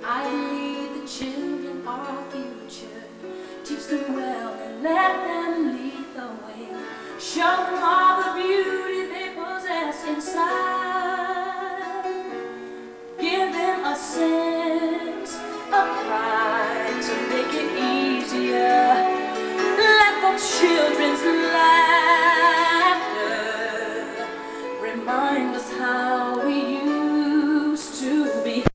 I believe the children are our future. Teach them well and let them lead the way. Show them all the beauty they possess inside. Give them a sense of pride to make it easier. Let the children's laughter remind us how we used to be.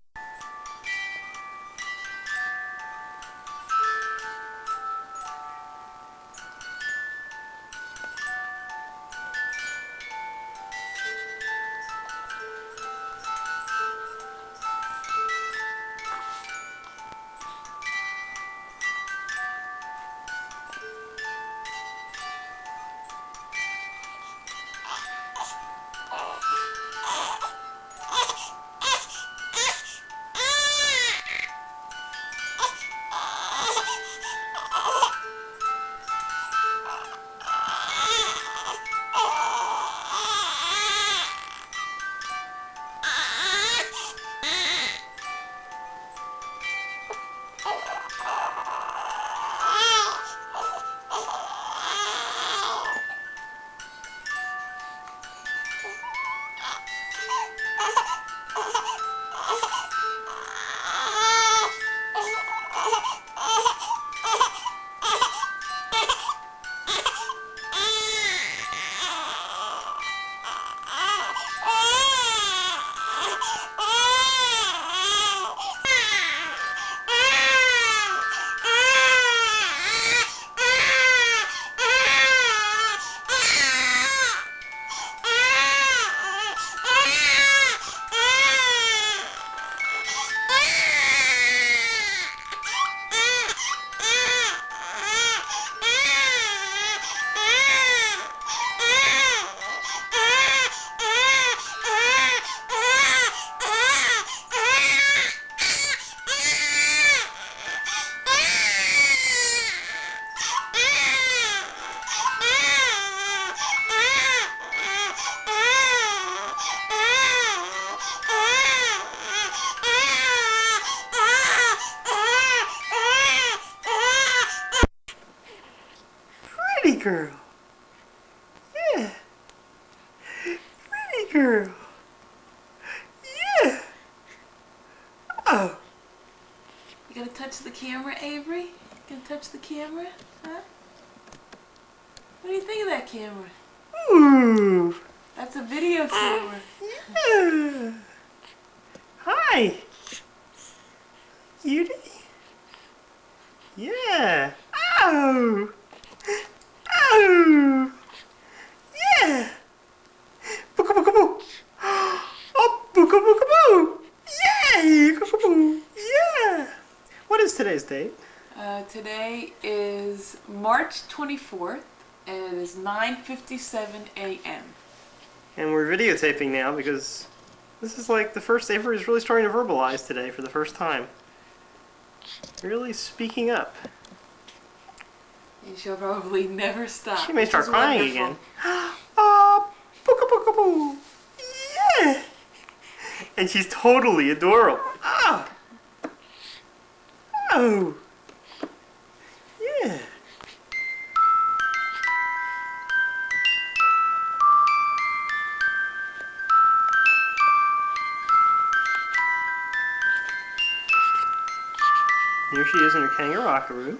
Pretty girl. Yeah. Pretty girl. Yeah. Oh. You gonna touch the camera, Avery? You gonna touch the camera? Huh? What do you think of that camera? Ooh. That's a video camera. Yeah. Hi. Cutie. Yeah. Oh. Oh. Yeah. Booka booka boo. Oh, booka booka boo. Yay. Booka boo. Yeah. What is today's date? Today is March 24th, and it is 9:57 a.m. And we're videotaping now because this is like the first Avery is really starting to verbalize today for the first time. Really speaking up. And she'll probably never stop. She may start Which is crying wonderful. again. Boo-ka-boo-ka-boo. Yeah! And she's totally adorable. Ah! Oh! Yeah! Here she is in her kangaroo.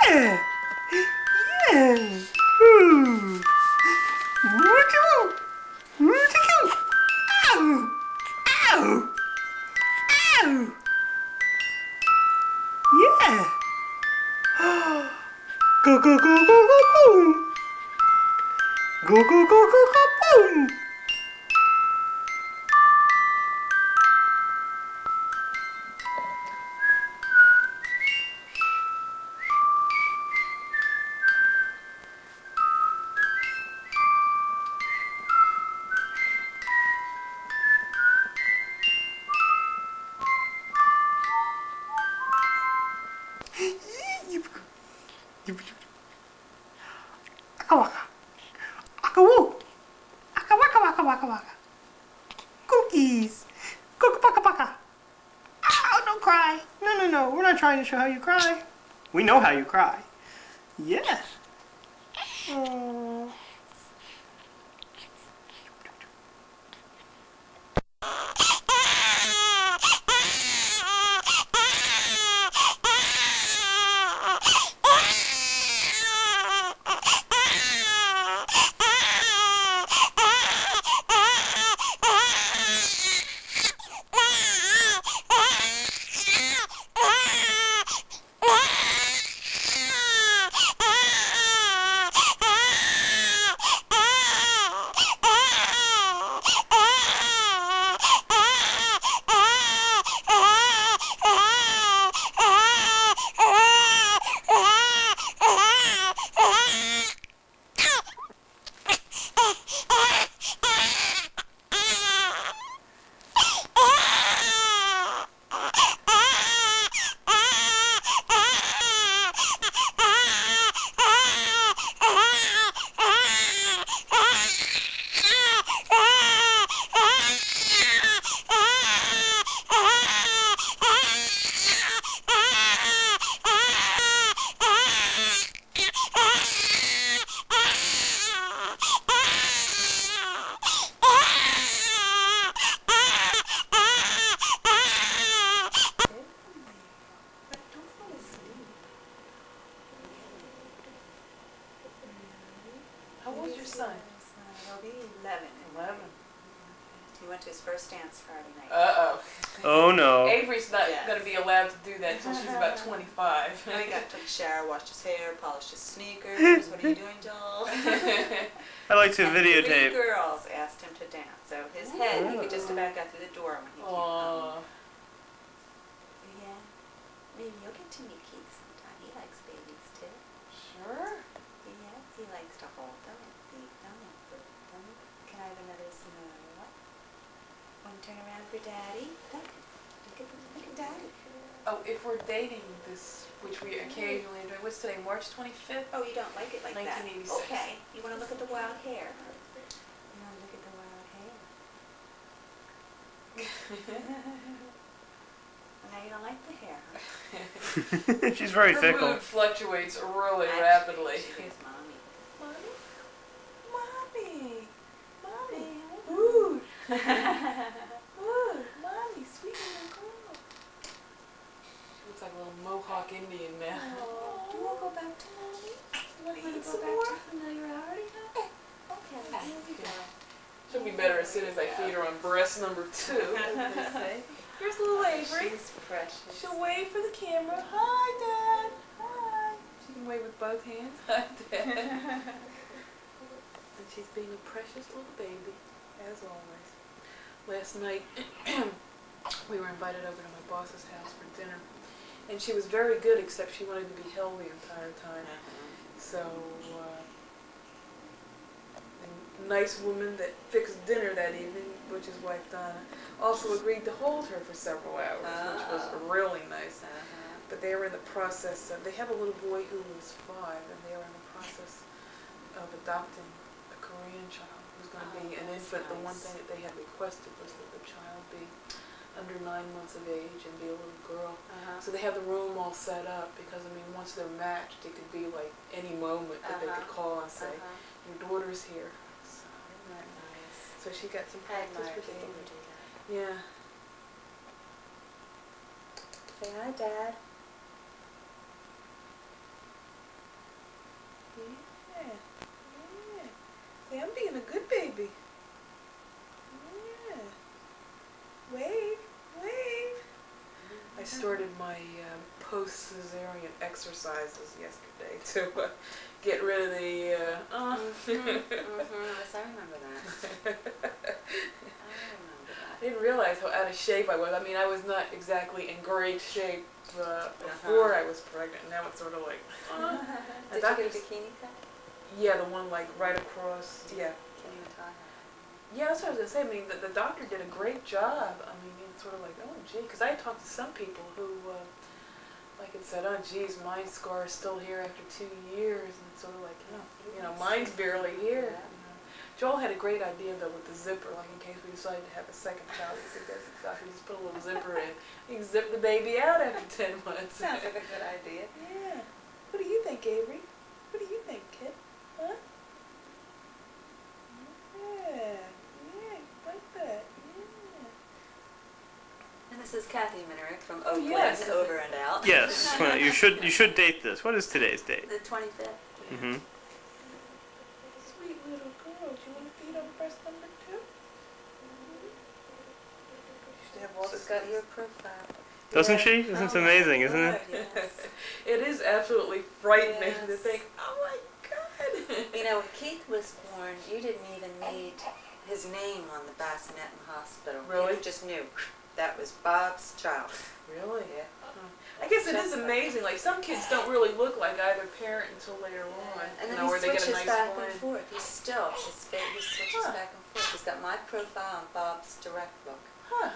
Yeah! Yeah! Ooh! Woo-choo! Woo-choo! Ow! Ow! Ow! Yeah! Go, go, go, go, go, boom! Go, go, go, go, go, boom! Aka waka. Aka woo. Aka waka waka waka waka. Cookies. Cooka paka paka. Ow, don't cry. No, no, no. We're not trying to show how you cry. We know how you cry. Yeah. Aww. How old's your son? He'll be 11. 11. He went to his first dance Friday night. Uh-oh. Oh no. Avery's not going to be allowed to do that until she's about 25. And he took a shower, washed his hair, polished his sneakers. What are you doing, Joel? I like to And videotape. 3 girls asked him to dance. So his head, he could just about go through the door when he came home. Yeah. Maybe you'll get to meet Keith sometime. He likes babies too. Sure. Yes, he likes to hold them, feed them, and put them. Can I have another smell? Want to turn around for Daddy? Look at Daddy. Oh, if we're dating this, which we occasionally do. What's today, March 25th? Oh, you don't like it like 1986. that? Okay. You want to look at the wild hair? You want to look at the wild hair? Now you don't like the hair, huh? She's very fickle. Her mood fluctuates really rapidly. Here's Mommy. Mommy? Mommy? Ooh. Ooh, Mommy, sweet little girl. She looks like a little Mohawk Indian now. Oh, do you want to go back to Mommy? You want to go back to familiarity, huh? Okay, here we go. She'll be better as soon as I feed her on breast number 2, as they say. Here's little Avery. She's precious. She'll wave for the camera. Hi, Dad. Hi. She can wave with both hands. Hi, Dad. And she's being a precious little baby, as always. Last night, we were invited over to my boss's house for dinner. And she was very good, except she wanted to be held the entire time. So, a nice woman that fixed dinner that evening, which is wife Donna, also agreed to hold her for several hours, which was really nice. But they were in the process of, they have a little boy who was 5, and they were in the process of adopting a Korean child who's going to be an infant. The one thing that they had requested was that the child be under 9 months of age and be a little girl. So they have the room all set up because, I mean, once they're matched, it could be like any moment that they could call and say, your daughter's here. So she got some practice with it. Yeah. Say hi, Dad. Yeah. Yeah. Say, I'm being a good baby. Yeah. Wave. Wave. I started my post-cesarean exercises yesterday to get rid of the... Yes, I remember that. I didn't realize how out of shape I was. I mean, I was not exactly in great shape before I was pregnant. Now it's sort of like... Did you get a bikini cut? Yeah, the one like right across. Yeah. Can't even tie her. Yeah, that's what I was going to say. I mean, the doctor did a great job. I mean, it's sort of like, oh, gee. Because I talked to some people who, like it said, oh, geez, my scar is still here after 2 years. And it's sort of like, you know, mine's barely here. Yeah. You know. Joel had a great idea, though, with the zipper, like in case we decided to have a second child. He suggested the doctor just put a little zipper in. You can zip the baby out after 10 months. Sounds like a good idea. Yeah. What do you think, Avery? What do you think, kid? Huh? Yeah. Yeah, like that. Yeah. And this is Kathy Minerick from Oakland, yes. Over and Out. Yes, well, you should date this. What is today's date? The 25th. Mm-hmm. Sweet little girl. Do you want to feed on breast number 2? She's got your profile. Doesn't she? Isn't it amazing, isn't it? Yes. It is absolutely frightening to Yes. think, oh my God. You know, when Keith was born, you didn't even need his name on the bassinet in the hospital. Really? You just knew that was Bob's child. Really? Yeah. I guess it is amazing. Like, some kids don't really look like either parent until later on. And then you know, he where they get a switches nice back blend. and forth. He switches back and forth. He's got my profile and Bob's direct look. Huh.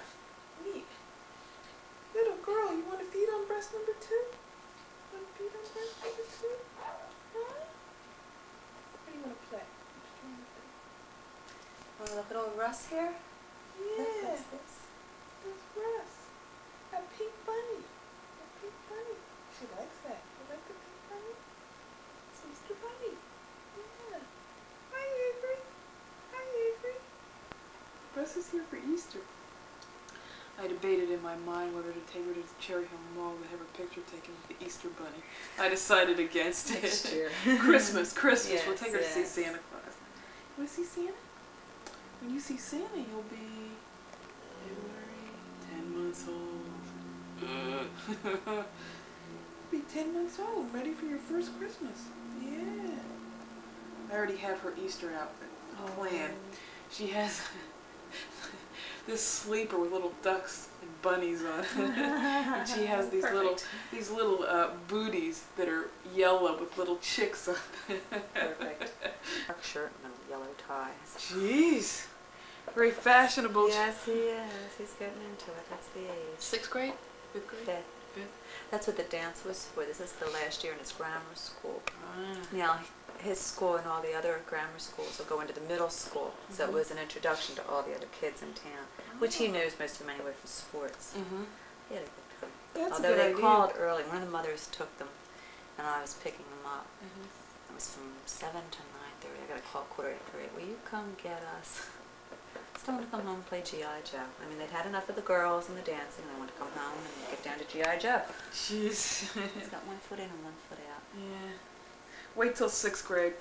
Neat. Little girl, you want to feed on breast number 2? Want to feed on breast number 2? Huh? What do you want to play? Want to look at old Russ here? Yeah. What's this? That's Russ. A pink bunny. A pink bunny. She likes that. You like the pink bunny? It's Mr. Bunny. Yeah. Hi, Avery. Hi, Avery. Russ is here for Easter. I debated in my mind whether to take her to Cherry Hill Mall to have her picture taken with the Easter Bunny. I decided against it. Next year. Christmas. Yes, We'll take her to see yes. Santa Claus. You want to see Santa? When you see Santa, you'll be February, 10 months old. Be 10 months old, ready for your first Christmas. Yeah. I already have her Easter outfit planned. She has this sleeper with little ducks and bunnies on it. And she has these little booties that are yellow with little chicks on it. Perfect. Dark shirt and a yellow tie. Jeez. Very fashionable. Yes, he is. He's getting into it. That's the age. 6th grade? 5th grade? 5th. That's what the dance was for. This is the last year in his grammar school. Now, his school and all the other grammar schools will go into the middle school, so it was an introduction to all the other kids in town, which he knows most of them anyway from sports. He had a good time. That's Although a good they idea. called early, one of the mothers took them, and I was picking them up. It was from 7 to 9:30. I got a call 8:45. Will you come get us? Still want to come home and play G.I. Joe. I mean, they'd had enough of the girls and the dancing. They want to come home and get down to G.I. Joe. Jeez. He's got one foot in and one foot out. Yeah. Wait till 6th grade.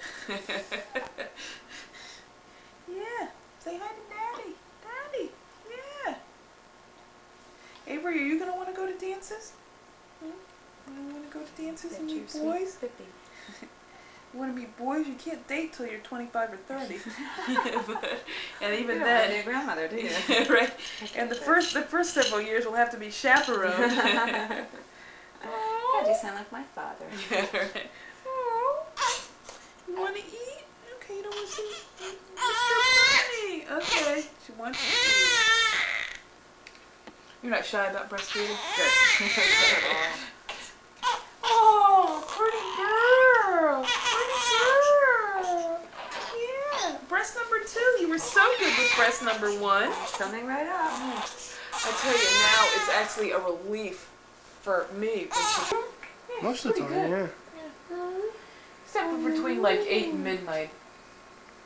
Yeah. Say hi to Daddy. Daddy. Yeah. Avery, are you going to want to go to dances? You want to go to dances and meet boys? You want to meet boys? You can't date till you're 25 or 30. And even you don't then, have your grandmother, do you? right? And the first several years will have to be chaperoned. God, you sound like my father. Oh, you want to eat? Okay, you don't want to see Mr. Bunny. Okay, she wants to eat. You're not shy about breastfeeding? Good. Oh, pretty girl. Pretty girl. Yeah. Breast number 2. You were so good with breast number 1. Coming right up. I tell you, now it's actually a relief for me. Most of the time, yeah. Except for between like 8 and midnight.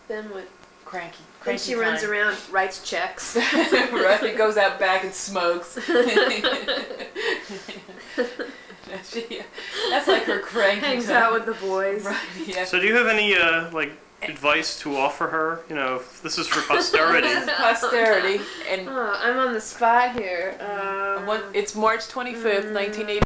Then what? Cranky. Then she runs around, writes checks. Right, goes out back and smokes. That's like her cranky Hangs time. out with the boys. Right, yeah. So do you have any like advice to offer her? You know, if this is for posterity. Posterity. And I'm on the spot here. it's March 25th, 1980.